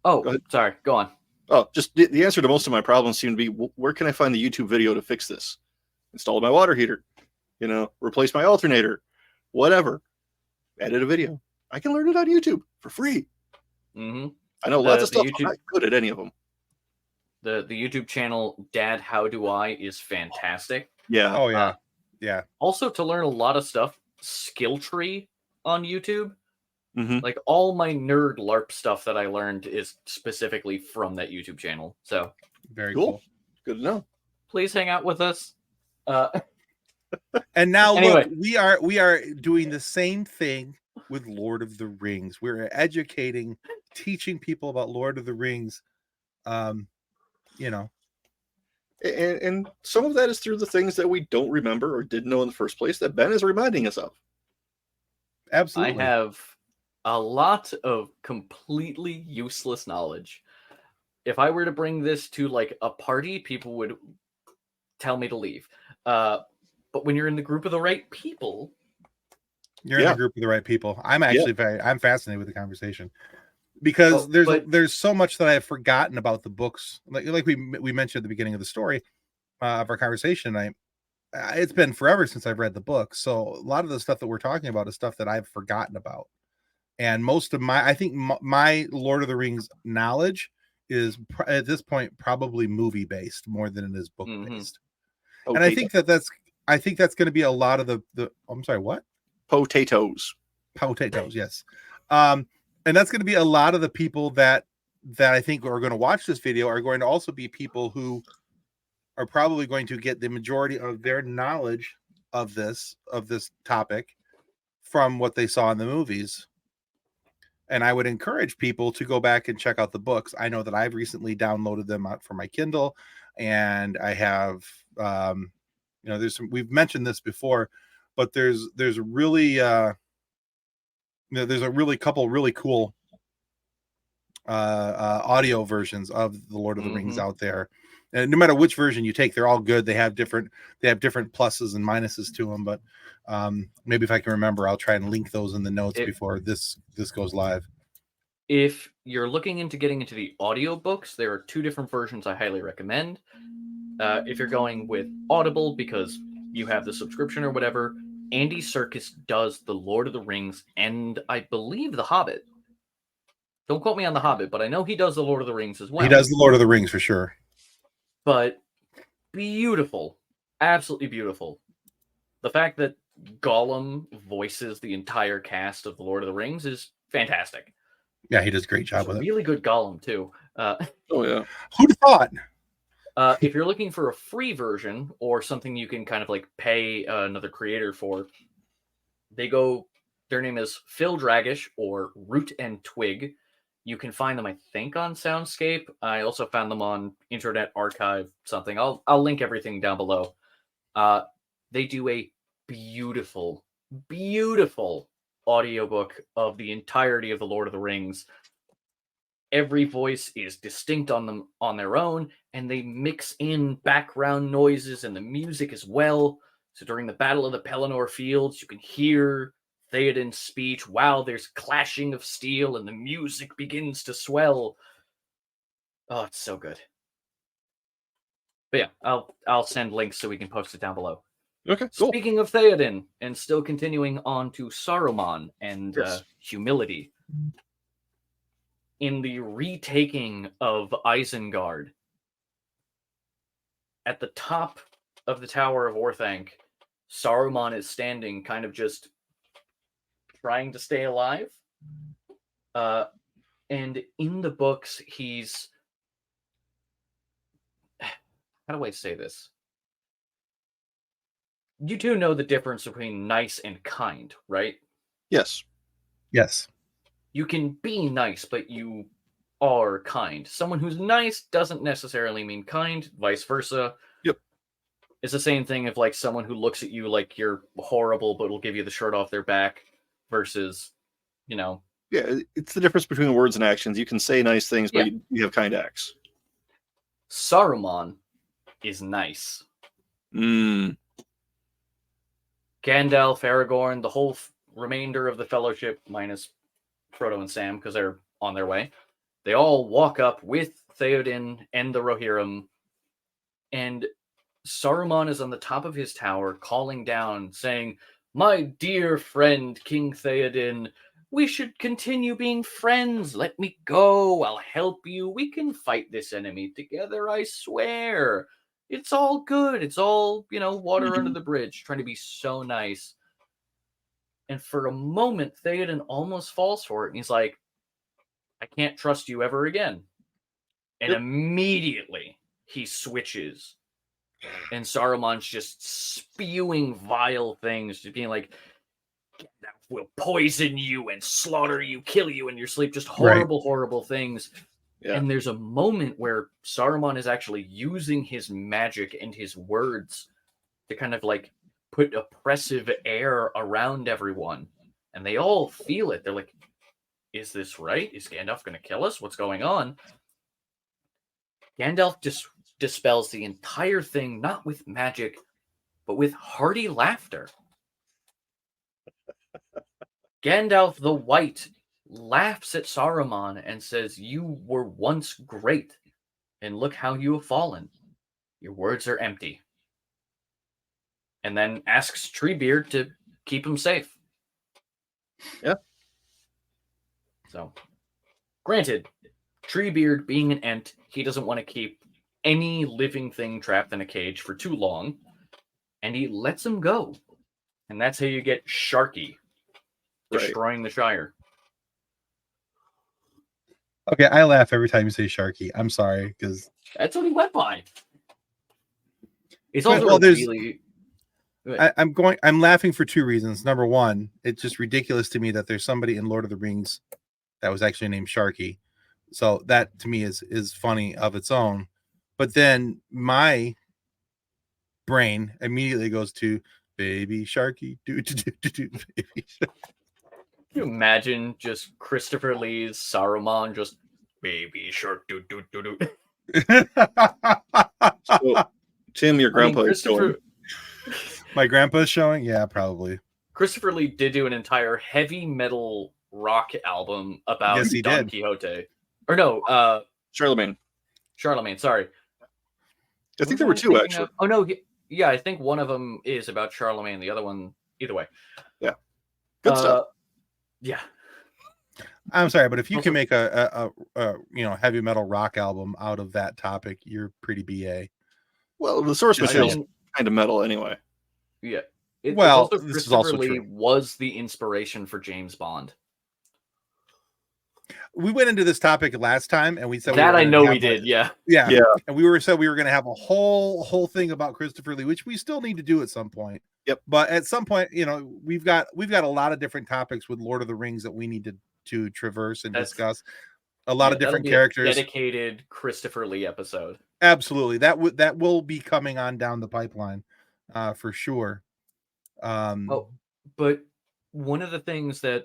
Oh, Go ahead. sorry. Go on. Oh, just the answer to most of my problems seem to be where can I find the YouTube video to fix this? Install my water heater, replace my alternator, whatever. Edit a video. I can learn it on YouTube for free. Mm-hmm. I know lots of The stuff. YouTube- I'm not good at any of them. The YouTube channel Dad How Do I is fantastic. Yeah. Oh yeah. Yeah. Also, to learn a lot of stuff, Skill Tree on YouTube. Mm-hmm. Like all my nerd LARP stuff that I learned is specifically from that YouTube channel. So Very Cool. cool. Good to know. please hang out with us. And now Anyway. look, we are doing the same thing with Lord of the Rings. We're educating, teaching people about Lord of the Rings. And some of that is through the things that we don't remember or didn't know in the first place that Ben is reminding us of. Absolutely. I have a lot of completely useless knowledge. If I were to bring this to like a party, people would tell me to leave. But when you're in the group of the right people, You're in Yeah. the group of the right people. I'm actually I'm fascinated with the conversation because there's so much that I've forgotten about the books. Like we mentioned at the beginning of the story of our conversation tonight. It's been forever since I've read the book, so a lot of the stuff that we're talking about is stuff that I've forgotten about. And most of my Lord of the Rings knowledge is at this point probably movie based more than it is book based. Potatoes. And I think that's going to be a lot of the I'm sorry, what? Potatoes. Potatoes, yes. And that's going to be a lot of the people that I think are going to watch this video are going to also be people who are probably going to get the majority of their knowledge of this topic from what they saw in the movies. And I would encourage people to go back and check out the books. I know that I've recently downloaded them out for my Kindle, and I have we've mentioned this before, but there's really there's a really couple really cool audio versions of the Lord of the Rings out there, and no matter which version you take, they're all good. They have different pluses and minuses to them, but maybe if I can remember, I'll try and link those in the notes before this goes live. if you're looking into getting into the audiobooks, there are two different versions I highly recommend. If you're going with Audible because you have the subscription or whatever, Andy Serkis does the Lord of the Rings and I believe the Hobbit. Don't quote me on the Hobbit, but I know he does the Lord of the Rings as well. He does the Lord of the Rings for sure. But beautiful, absolutely beautiful. The fact that Gollum voices the entire cast of the Lord of the Rings is fantastic. Yeah, he does a great job with it. Really good Gollum too. Oh yeah. Who'd have thought? If you're looking for a free version or something you can kind of like pay another creator for, their name is Phil Dragish or Root and Twig. You can find them, I think, on Soundscape. I also found them on Internet Archive something. I'll link everything down below. They do a beautiful, beautiful audiobook of the entirety of the Lord of the Rings. Every voice is distinct on them on their own, and they mix in background noises and the music as well. So during the Battle of the Pelennor Fields, you can hear Theoden's speech while there's clashing of steel and the music begins to swell. Oh, it's so good. But yeah, I'll send links so we can post it down below. Okay, cool. Speaking of Theoden, and still continuing on to Saruman and humility. In the retaking of Isengard, at the top of the Tower of Orthanc, Saruman is standing, kind of just trying to stay alive. And in the books, he's... How do I say this? You two know the difference between nice and kind, right? Yes. Yes. You can be nice, but you are kind. Someone who's nice doesn't necessarily mean kind, vice versa. Yep. It's the same thing if like someone who looks at you like you're horrible but will give you the shirt off their back versus, you know. Yeah, it's the difference between words and actions. You can say nice things, but you have kind acts. Saruman is nice. Mm. Gandalf, Aragorn, the whole remainder of the Fellowship, minus Frodo and Sam, because they're on their way. They all walk up with Theoden and the Rohirrim, and Saruman is on the top of his tower, calling down, saying, "My dear friend, King Theoden, we should continue being friends. Let me go. I'll help you. We can fight this enemy together, I swear. It's all good. It's all, water under the bridge," trying to be so nice. And for a moment, Theoden almost falls for it. And he's like, "I can't trust you ever again." And immediately he switches. And Saruman's just spewing vile things, just being like, "Gandalf will poison you and slaughter you, kill you in your sleep." Just horrible, horrible things. Yeah. And there's a moment where Saruman is actually using his magic and his words to kind of like put oppressive air around everyone. And they all feel it. They're like, "Is this right? Is Gandalf going to kill us? What's going on?" Gandalf just dispels the entire thing, not with magic, but with hearty laughter. Gandalf the White laughs at Saruman and says, "You were once great, and look how you have fallen. Your words are empty." And then asks Treebeard to keep him safe. Yeah. So, granted, Treebeard being an Ent, he doesn't want to keep any living thing trapped in a cage for too long, and he lets him go. And that's how you get Sharky destroying the Shire. Okay, I laugh every time you say Sharky. I'm sorry, because that's what he went by. It's also really... I'm laughing for two reasons. Number one, it's just ridiculous to me that there's somebody in Lord of the Rings that was actually named Sharky. So that to me is funny of its own. But then my brain immediately goes to Baby Sharky, baby Sharky. Can you imagine just Christopher Lee's Saruman just Baby Shark do. So, Tim, your grandpa is showing. My grandpa's showing? Yeah, probably. Christopher Lee did do an entire heavy metal rock album about Don Quixote. Or no, Charlemagne, sorry. I think there were two, actually. Oh, no, yeah, I think one of them is about Charlemagne, the other one, either way. Yeah. Good stuff. Yeah. I'm sorry, but if you can make a heavy metal rock album out of that topic, you're pretty BA. Well, the source material is kind of metal anyway. Yeah. Christopher Lee was the inspiration for James Bond. We went into this topic last time, and we said that we did. Yeah. And we were going to have a whole thing about Christopher Lee, which we still need to do at some point. Yep. But at some point, we've got a lot of different topics with Lord of the Rings that we need to traverse and discuss. A lot Yeah, of different that'll be a characters. dedicated Christopher Lee episode. Absolutely. That will be coming on down the pipeline, for sure. Oh, but one of the things that,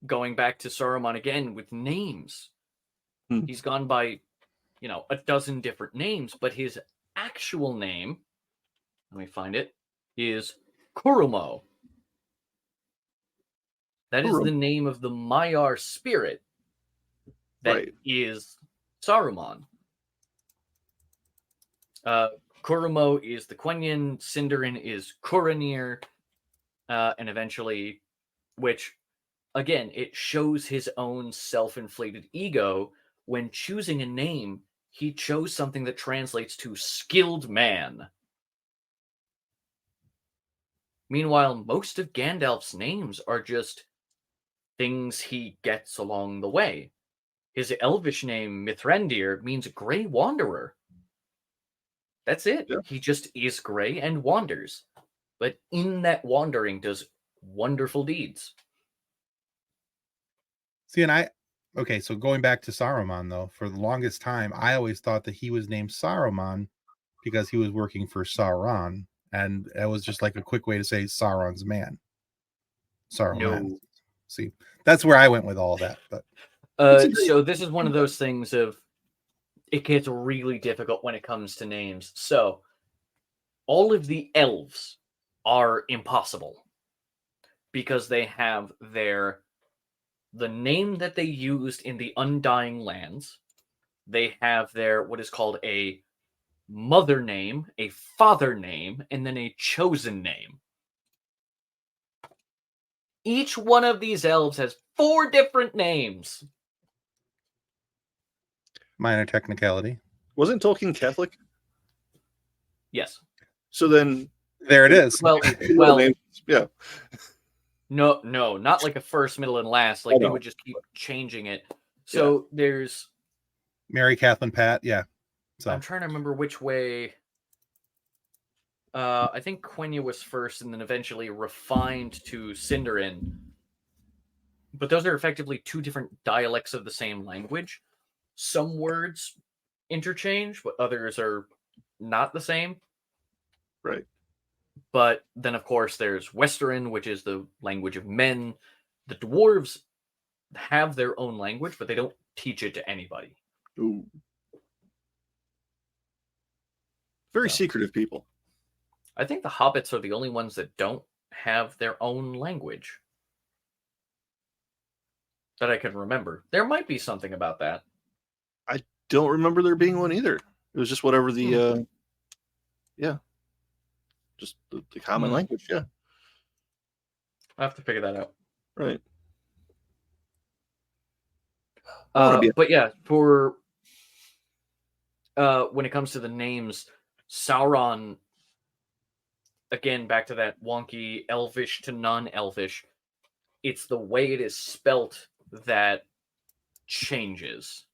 going back to Saruman again with names, he's gone by, a dozen different names, but his actual name, let me find it, is Kurumo. That is the name of the Maiar spirit that is Saruman. Kurumo is the Quenya, Sindarin is Kuranir, and eventually, which, again, it shows his own self-inflated ego. When choosing a name, he chose something that translates to skilled man. Meanwhile, most of Gandalf's names are just things he gets along the way. His elvish name, Mithrandir, means Grey Wanderer. That's it. Yeah. He just is grey and wanders. But in that wandering does wonderful deeds. See, and so going back to Saruman, though, for the longest time, I always thought that he was named Saruman because he was working for Sauron. And that was just like a quick way to say Sauron's man. Saruman. No. See, that's where I went with all that. But so this is one of those things of, it gets really difficult when it comes to names. So all of the elves are impossible because they have the name that they used in the Undying Lands. They have their what is called a mother name, a father name, and then a chosen name. Each one of these elves has 4 different names. Minor technicality. Wasn't Tolkien Catholic? Yes. So then there it is. Well, yeah. No, not like a first, middle, and last. Like they would just keep changing it. So there's Mary, Kathleen, Pat. Yeah. So I'm trying to remember which way. I think Quenya was first, and then eventually refined to Sindarin. But those are effectively 2 different dialects of the same language. Some words interchange, but others are not the same. Right. But then, of course, there's Westerin, which is the language of men. The dwarves have their own language, but they don't teach it to anybody. Ooh. Very secretive people. I think the hobbits are the only ones that don't have their own language that I can remember. There might be something about that. I don't remember there being one either. It was just whatever the just the common language. Yeah, I have to figure that out. Right. But yeah, for when it comes to the names, Sauron, again, back to that wonky elvish to non-elvish, it's the way it is spelt that changes.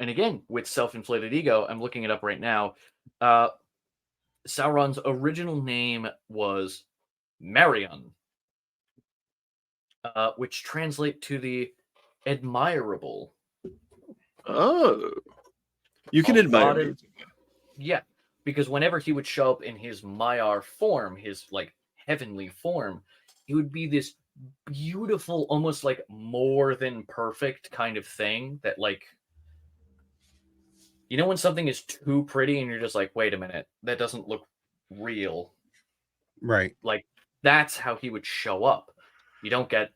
And again, with self-inflated ego, I'm looking it up right now. Sauron's original name was Marion, which translates to the admirable. Oh, you can admire. Yeah, because whenever he would show up in his Maiar form, his like heavenly form, he would be this beautiful, almost like more than perfect kind of thing that like, you know, when something is too pretty and you're just like, wait a minute, that doesn't look real. Right. Like, that's how he would show up. You don't get,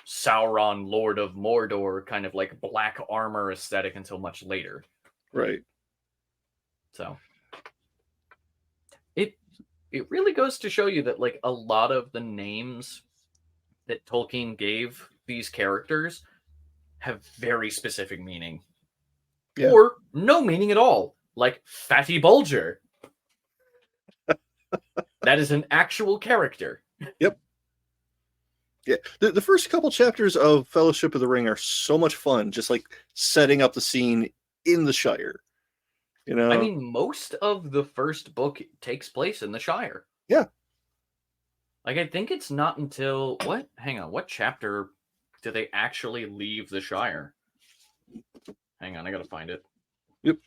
Sauron, Lord of Mordor, kind of like black armor aesthetic until much later. Right. So it really goes to show you that like a lot of the names that Tolkien gave these characters have very specific meaning. Yeah. Or no meaning at all, like Fatty Bulger. That is an actual character. Yep. Yeah, the first couple chapters of Fellowship of the Ring are so much fun, just like setting up the scene in the Shire. I mean, most of the first book takes place in the Shire. Yeah. Like, I think it's not until what? Hang on, what chapter do they actually leave the Shire? Hang on, I gotta find it. Yep.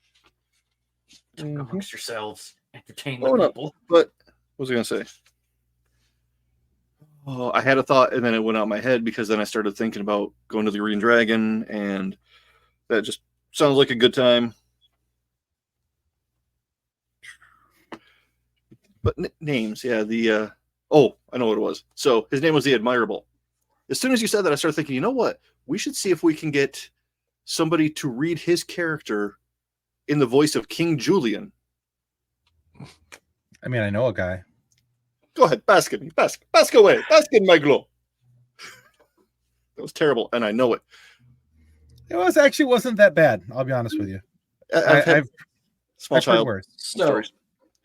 Talk amongst yourselves. Entertain the Oh, no. people. But what was I going to say? Oh, I had a thought, and then it went out my head because then I started thinking about going to the Green Dragon, and that just sounds like a good time. But names, yeah. I know what it was. So his name was the Admirable. As soon as you said that, I started thinking, you know what? We should see if we can get somebody to read his character in the voice of King Julian. I mean, I know a guy. Go ahead, bask in me, bask away, bask in my glow. That was terrible, and I know it. It wasn't that bad. I'll be honest with you. I've small heard child worse. So, stories.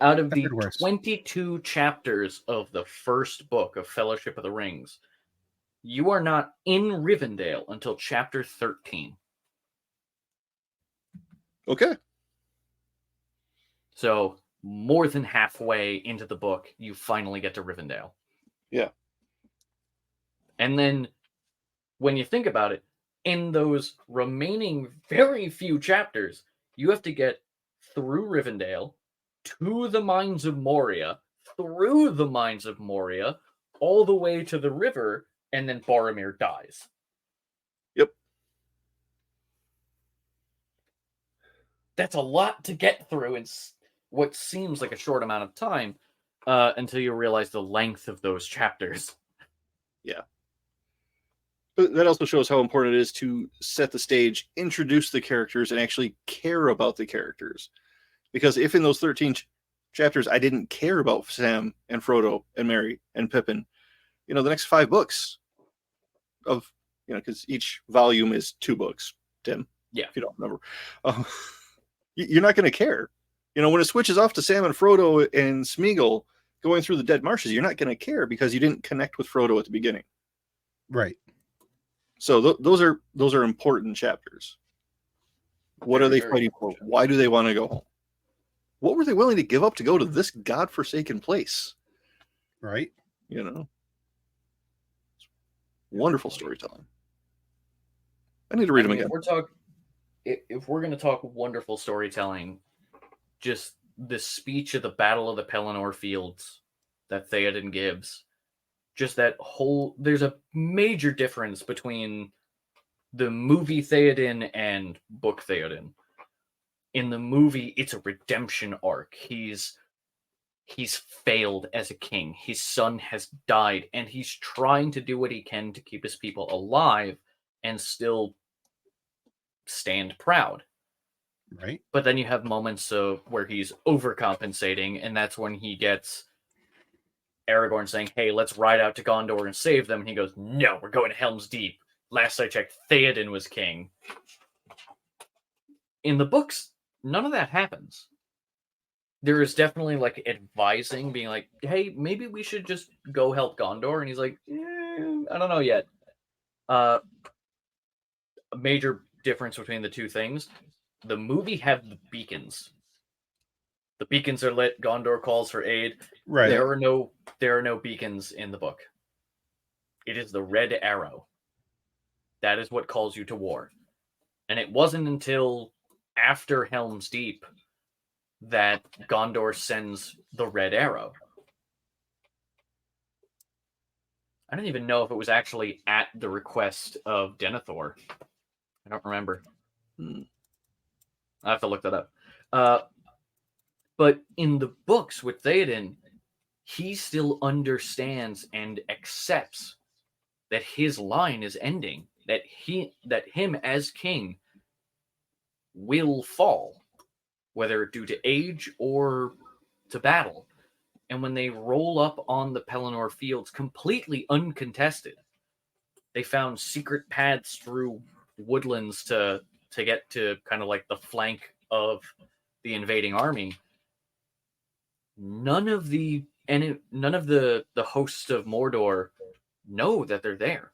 out of I've the heard worse. 22 chapters of the first book of Fellowship of the Rings, you are not in Rivendell until chapter 13. Okay. So, more than halfway into the book, you finally get to Rivendell. Yeah. And then, when you think about it, in those remaining very few chapters, you have to get through Rivendell, to the Mines of Moria, through the Mines of Moria, all the way to the river, and then Boromir dies. Yep. That's a lot to get through in what seems like a short amount of time, until you realize the length of those chapters. Yeah. But that also shows how important it is to set the stage, introduce the characters, and actually care about the characters. Because if in those 13 chapters I didn't care about Sam and Frodo and Merry and Pippin, the next 5 books of, because each volume is 2 books, Tim. Yeah. If you don't remember. You're not going to care. When it switches off to Sam and Frodo and Smeagol going through the Dead Marshes, you're not going to care because you didn't connect with Frodo at the beginning. Right. So those are important chapters. What are they fighting for? Why do they want to go home? What were they willing to give up to go to this godforsaken place? Right. Wonderful storytelling. I need to read them again. If we're going to talk wonderful storytelling, just the speech of the Battle of the Pelennor Fields that Theoden gives, just that whole... There's a major difference between the movie Theoden and book Theoden. In the movie, it's a redemption arc. He's failed as a king. His son has died, and he's trying to do what he can to keep his people alive and still stand proud. Right. But then you have moments where he's overcompensating, and that's when he gets Aragorn saying, hey, let's ride out to Gondor and save them. And he goes, no, we're going to Helm's Deep. Last I checked, Theoden was king. In the books, none of that happens. There is definitely advising, being like, hey, maybe we should just go help Gondor. And he's like, I don't know yet. A major difference between the two things. The movie have the beacons. The beacons are lit. Gondor calls for aid. Right. There are no beacons in the book. It is the red arrow. That is what calls you to war. And it wasn't until after Helm's Deep that Gondor sends the red arrow. I don't even know if it was actually at the request of Denethor. I don't remember. I have to look that up. But in the books with Theoden, he still understands and accepts that his line is ending, that him as king will fall, whether due to age or to battle. And when they roll up on the Pelennor Fields completely uncontested, they found secret paths through woodlands to get to kind of the flank of the invading army. None of the hosts of Mordor know that they're there.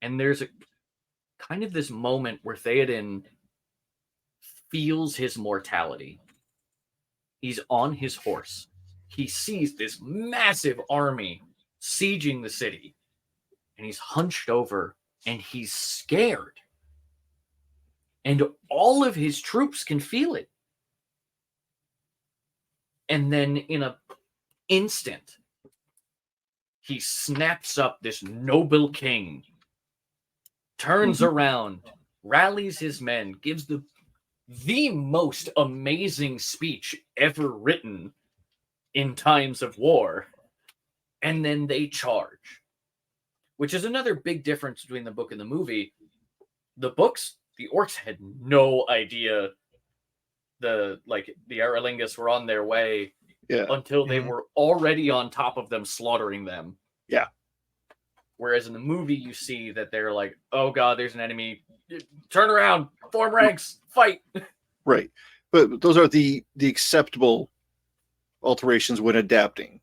And there's a kind of this moment where Theoden feels his mortality. He's on his horse. He sees this massive army sieging the city. And he's hunched over and he's scared. And all of his troops can feel it. And then in an instant, he snaps up this noble king, turns around, rallies his men, gives the most amazing speech ever written in times of war, and then they charge. Which is another big difference between the book and the movie. The books, the orcs had no idea the Aralingus were on their way until they were already on top of them, slaughtering them. Yeah. Whereas in the movie, you see that they're like, oh god, there's an enemy. Turn around, form ranks, fight. Right. But those are the acceptable alterations when adapting.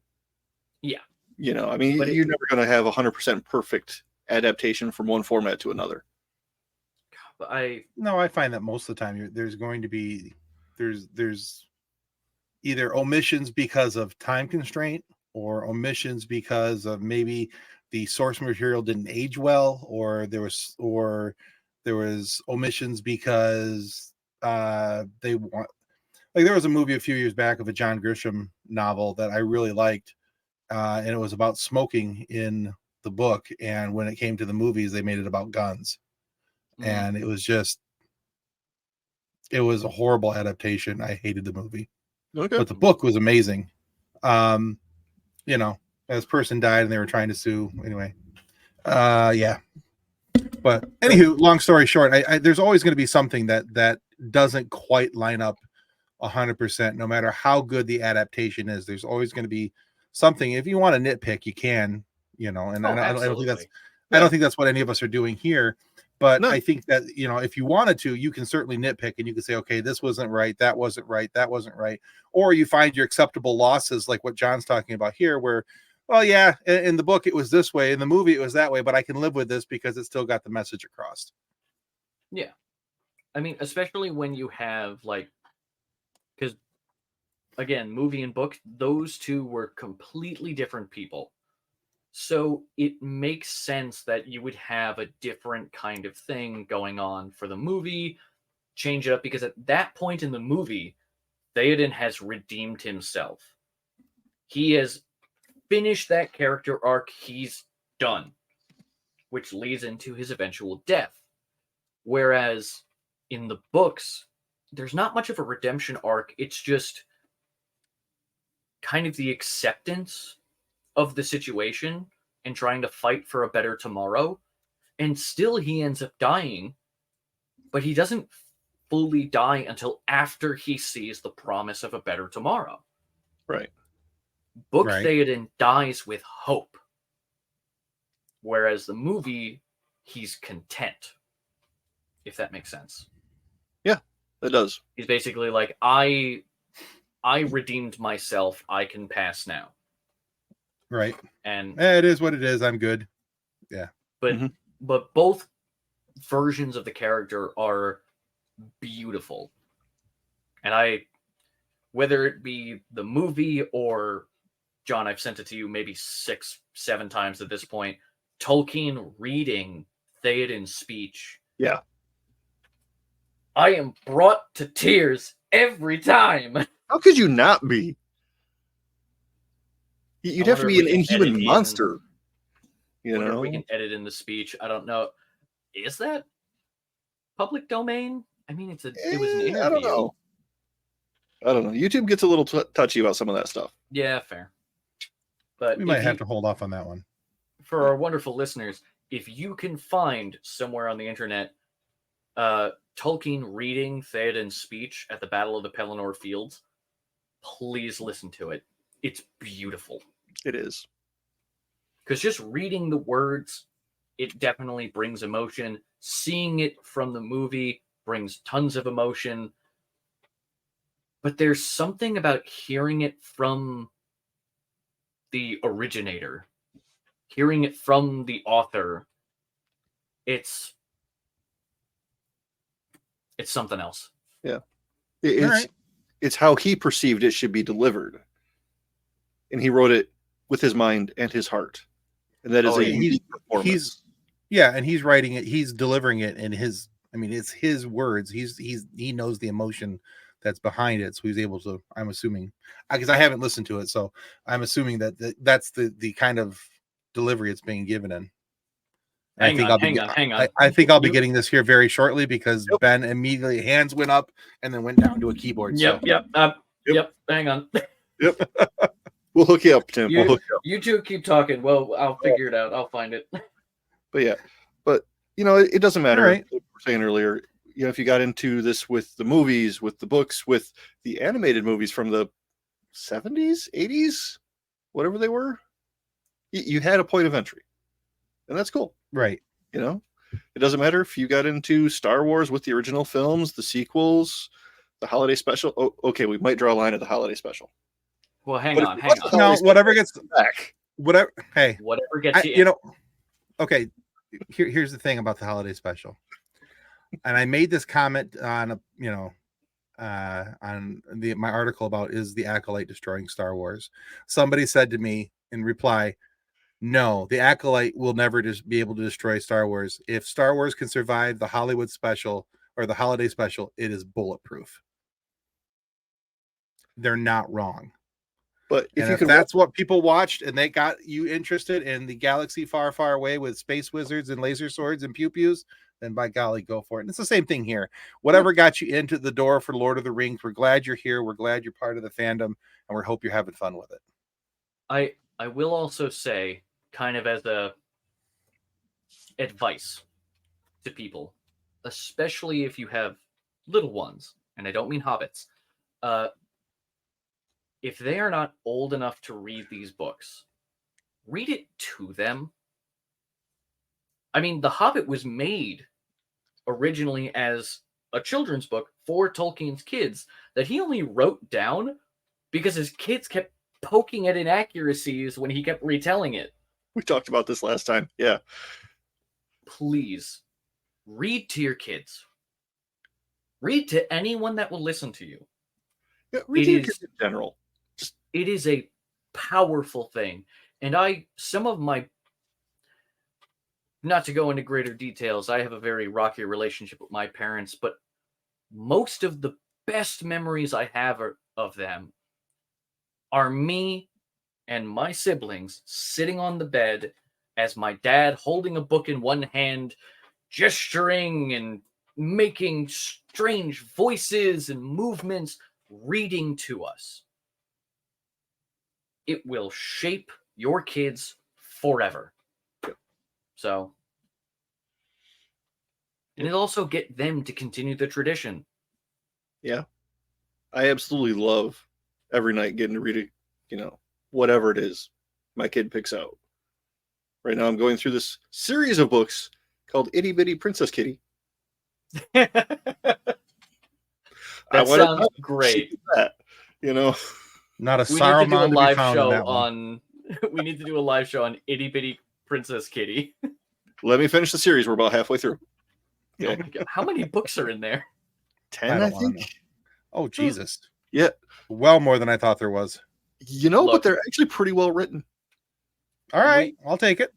Yeah. You know, I mean, you're never going to have 100% perfect adaptation from one format to another. But I find that most of the time there's going to be there's either omissions because of time constraint or omissions because of maybe the source material didn't age well, or there was omissions because they want, like, there was a movie a few years back of a John Grisham novel that I really liked, and it was about smoking in the book, and when it came to the movies they made it about guns. And it was a horrible adaptation. I hated the movie. Okay. But the book was amazing. You know, this person died and they were trying to sue. Anyway. Yeah. But anywho, long story short, there's always going to be something that doesn't quite line up 100%, no matter how good the adaptation is. There's always going to be something. If you want to nitpick, you can, you know, and I don't think that's what any of us are doing here. But no. I think that, you know, if you wanted to, you can certainly nitpick and you can say, okay, this wasn't right, that wasn't right, that wasn't right. Or you find your acceptable losses, like what John's talking about here, where, well, yeah, in the book it was this way, in the movie it was that way, but I can live with this because it still got the message across. Yeah. I mean, especially when you have, like, because, again, movie and book, those two were completely different people. So it makes sense that you would have a different kind of thing going on for the movie, change it up, because at that point in the movie, Theoden has redeemed himself. He has finished that character arc. He's done, which leads into his eventual death. Whereas in the books, there's not much of a redemption arc. It's just kind of the acceptance of the situation and trying to fight for a better tomorrow. And still he ends up dying, but he doesn't fully die until after he sees the promise of a better tomorrow. Right. Book Theoden dies with hope. Whereas the movie, he's content. If that makes sense. Yeah, it does. He's basically like, I redeemed myself. I can pass now. Right. And it is what it is. I'm good. Yeah. But both versions of the character are beautiful. And whether it be the movie or, John, I've sent it to you maybe 6-7 times at this point, Tolkien reading Theoden's speech. Yeah. I am brought to tears every time. How could you not be? You'd have to be an inhuman monster. You know, we can edit in the speech. I don't know. Is that public domain? I mean, it was an interview. I don't know. YouTube gets a little touchy about some of that stuff. Yeah, fair. But we might have to hold off on that one. For our wonderful listeners, if you can find somewhere on the internet Tolkien reading Theoden's speech at the Battle of the Pelennor Fields, please listen to it. It's beautiful. It is. Because just reading the words, it definitely brings emotion. Seeing it from the movie brings tons of emotion. But there's something about hearing it from the originator, hearing it from the author. It's something else. Yeah. It's how he perceived it should be delivered. And he wrote it with his mind and his heart. and that is Oh, a yeah. unique performance. And he's writing it, he's delivering it in his, I mean, it's his words. He knows the emotion that's behind it, so he's able to, I'm assuming, because I haven't listened to it, so I'm assuming that's the kind of delivery it's being given in. And Hang on. I think I'll be getting this here very shortly, because Ben immediately hands went up and then went down to a keyboard. Yep. Hang on. Yep. We'll hook you up, Tim. We'll hook you up. You two keep talking. Well, I'll figure it out. I'll find it. But yeah, it doesn't matter. All right. Like we were saying earlier, if you got into this with the movies, with the books, with the animated movies from the 70s, 80s, whatever they were, you had a point of entry, and that's cool. Right. It doesn't matter if you got into Star Wars with the original films, the sequels, the holiday special. Oh, okay, we might draw a line at the holiday special. Well, hang But on. No, whatever gets back. whatever. Hey, Whatever gets you. Okay. Here's the thing about the holiday special, and I made this comment on my article about, is the Acolyte destroying Star Wars? Somebody said to me in reply, no, the Acolyte will never just be able to destroy Star Wars. If Star Wars can survive the Hollywood special or the holiday special, it is bulletproof. They're not wrong. But if that's what people watched and they got you interested in the galaxy far, far away with space wizards and laser swords and pew-pews, then by golly, go for it. And it's the same thing here. Whatever got you into the door for Lord of the Rings, we're glad you're here. We're glad you're part of the fandom, and we hope you're having fun with it. I will also say, kind of as a advice to people, especially if you have little ones, and I don't mean hobbits, if they are not old enough to read these books, read it to them. I mean, The Hobbit was made originally as a children's book for Tolkien's kids that he only wrote down because his kids kept poking at inaccuracies when he kept retelling it. We talked about this last time. Yeah. Please read to your kids. Read to anyone that will listen to you. Yeah, read to your kids in general. It is a powerful thing. And not to go into greater details, I have a very rocky relationship with my parents, but most of the best memories I have of them are me and my siblings sitting on the bed as my dad holding a book in one hand, gesturing and making strange voices and movements, reading to us. It will shape your kids forever. So, and it'll also get them to continue the tradition. Yeah. I absolutely love every night getting to read whatever it is my kid picks out. Right now I'm going through this series of books called Itty Bitty Princess Kitty. That sounds great. Not a Saruman to be found in that one. We need to do a live show on Itty Bitty Princess Kitty. Let me finish the series. We're about halfway through. Okay. Oh my God. How many books are in there? 10, I think. Oh, Jesus. Yeah. Well, more than I thought there was. But they're actually pretty well written. All right. I'll take it.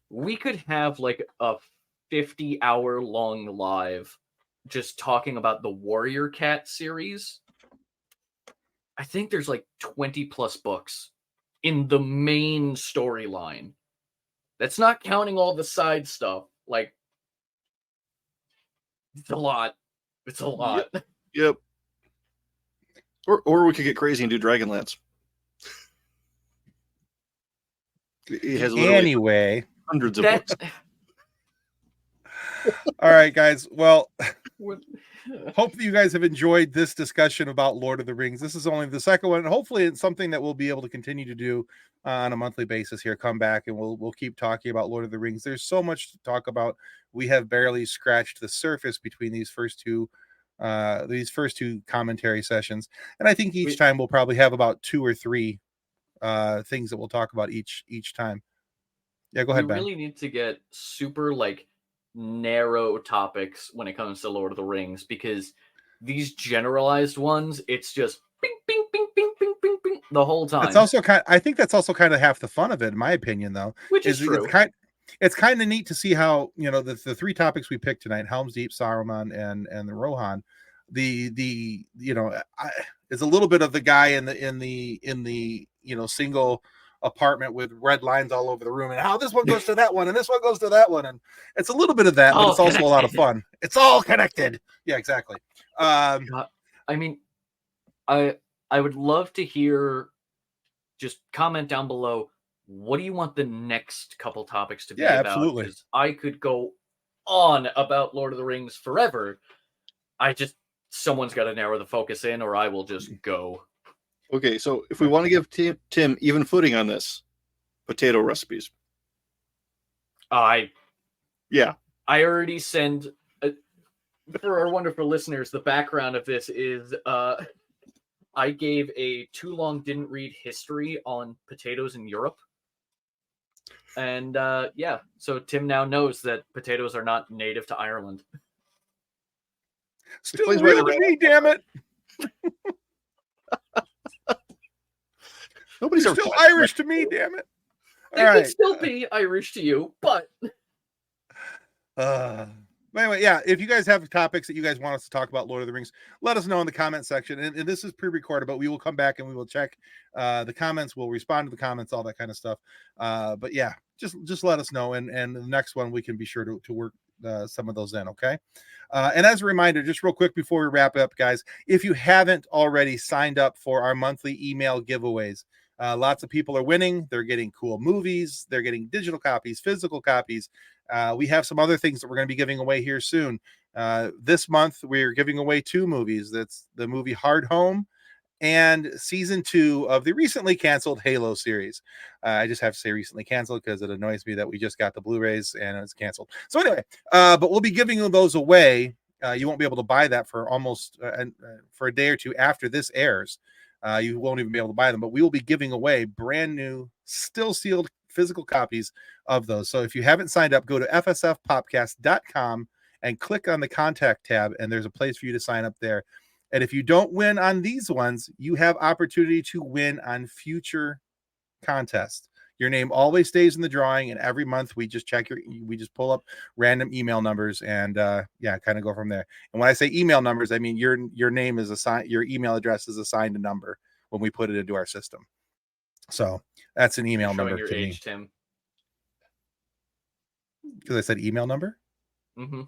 We could have like a 50-hour long live just talking about the Warrior Cat series. I think there's like 20 plus books in the main storyline. That's not counting all the side stuff. Like, it's a lot. It's a lot. Yep. Or we could get crazy and do Dragonlance. It has anyway hundreds of books. All right, guys. Well, hope that you guys have enjoyed this discussion about Lord of the Rings. This is only the second one. Hopefully, it's something that we'll be able to continue to do on a monthly basis here. Come back and we'll keep talking about Lord of the Rings. There's so much to talk about. We have barely scratched the surface between these first two commentary sessions, and I think each time we'll probably have about 2 or 3 things that we'll talk about each time. Yeah, go ahead, Ben. We really need to get super narrow topics when it comes to Lord of the Rings, because these generalized ones, it's just bing, bing, bing, bing, bing, bing, bing the whole time. It's also I think that's also kind of half the fun of it, in my opinion, though. Which is true. It's kind of neat to see how, you know, the three topics we picked tonight: Helms Deep, Saruman, and the Rohan. The you know, it's a little bit of the guy in the you know, single apartment with red lines all over the room, and how this one goes to that one, and this one goes to that one, and it's a little bit of that, but it's also a lot of fun. It's all connected. Yeah, exactly. I mean, I would love to hear. Just comment down below. What do you want the next couple topics to be about? Absolutely. Because I could go on about Lord of the Rings forever. Someone's got to narrow the focus in, or I will just go. Okay, so if we want to give Tim even footing on this, potato recipes. I already send for our wonderful listeners. The background of this is I gave a too long didn't read history on potatoes in Europe. And so Tim now knows that potatoes are not native to Ireland. Still real to me, damn it. Nobody's still Irish to me, damn it. They could still be Irish to you, but anyway, yeah, if you guys have topics that you guys want us to talk about Lord of the Rings, let us know in the comment section. And this is pre-recorded, but we will come back and we will check the comments. We'll respond to the comments, all that kind of stuff. But yeah, just let us know. And the next one, we can be sure to work some of those in. Okay. And as a reminder, just real quick before we wrap up, guys, if you haven't already signed up for our monthly email giveaways, lots of people are winning. They're getting cool movies. They're getting digital copies, physical copies. We have some other things that we're going to be giving away here soon. This month, we're giving away 2 movies. That's the movie Hard Home and season 2 of the recently canceled Halo series. I just have to say recently canceled because it annoys me that we just got the Blu-rays and it's canceled. So anyway, but we'll be giving those away. You won't be able to buy that for almost for a day or two after this airs. You won't even be able to buy them, but we will be giving away brand new, still sealed physical copies of those. So if you haven't signed up, go to FSFPopcast.com and click on the contact tab, and there's a place for you to sign up there. And if you don't win on these ones, you have opportunity to win on future contests. Your name always stays in the drawing, and every month we just we just pull up random email numbers and kind of go from there. And when I say email numbers, I mean your name is assigned, your email address is assigned a number when we put it into our system. So that's an email number your to age, me. Tim. Because I said email number. Mm-hmm.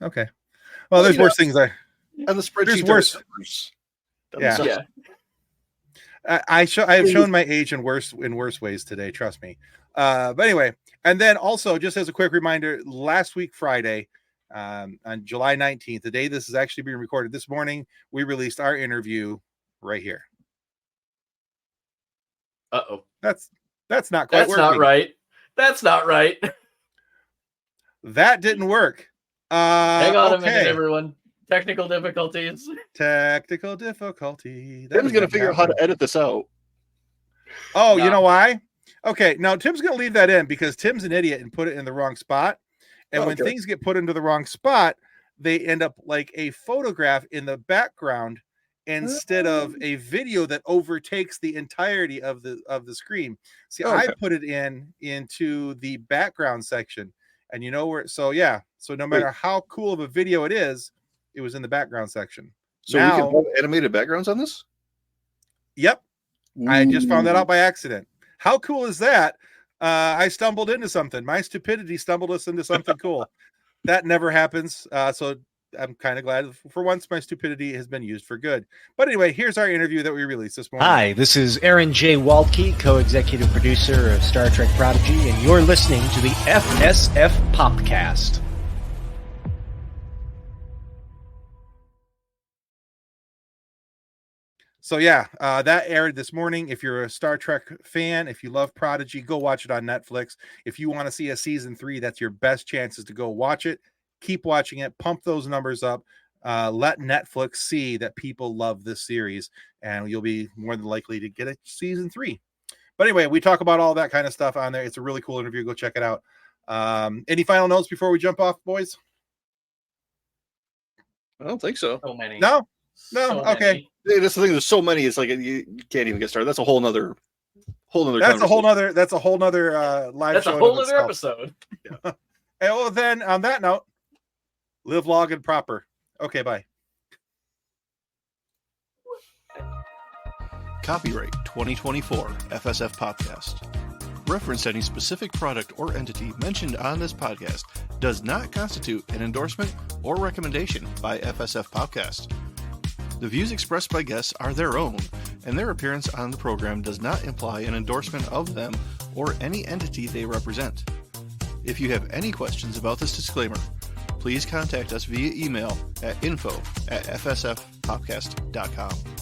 Okay. Well, there's worse things. On the spreadsheet, there's worse. Yeah. I have shown my age in worse ways today. Trust me. But anyway, and then also just as a quick reminder, last week Friday, on July 19th, the day this is actually being recorded this morning, we released our interview right here. Uh-oh. That's not quite. That's not right. That's not right. That didn't work. Hang on a minute, everyone. Technical difficulties. Technical difficulty. Tim's going to figure out how to edit this out. Oh, you know why? Okay, now Tim's going to leave that in because Tim's an idiot and put it in the wrong spot. And when things get put into the wrong spot, they end up like a photograph in the background instead of a video that overtakes the entirety of the screen. See, I put it into the background section, and you know where. So no matter how cool of a video it is, it was in the background section. So now, we can have animated backgrounds on this? Yep. Ooh. I just found that out by accident. How cool is that? I stumbled into something. My stupidity stumbled us into something cool. That never happens. So I'm kind of glad for once my stupidity has been used for good. But anyway, here's our interview that we released this morning. Hi, this is Aaron J. Waldke, co-executive producer of Star Trek Prodigy, and you're listening to the FSF PopCast. So that aired this morning. If you're a Star Trek fan, if you love Prodigy, go watch it on Netflix. If you want to see a season 3, that's your best chances to go watch it. Keep watching it. Pump those numbers up. Let Netflix see that people love this series, and you'll be more than likely to get a season 3. But anyway, we talk about all that kind of stuff on there. It's a really cool interview. Go check it out. Any final notes before we jump off, boys? I don't think so. So many. No? So Okay. many. That's the thing. There's so many. It's like you can't even get started. That's a whole nother. That's a whole nother. That's a whole nother live. That's show a whole in other itself. episode. And well, then on that note, live long and proper. Okay, bye. Copyright 2024 FSF PopCast. Reference to any specific product or entity mentioned on this podcast does not constitute an endorsement or recommendation by FSF PopCast. The views expressed by guests are their own, and their appearance on the program does not imply an endorsement of them or any entity they represent. If you have any questions about this disclaimer, please contact us via email at info@fsfpopcast.com.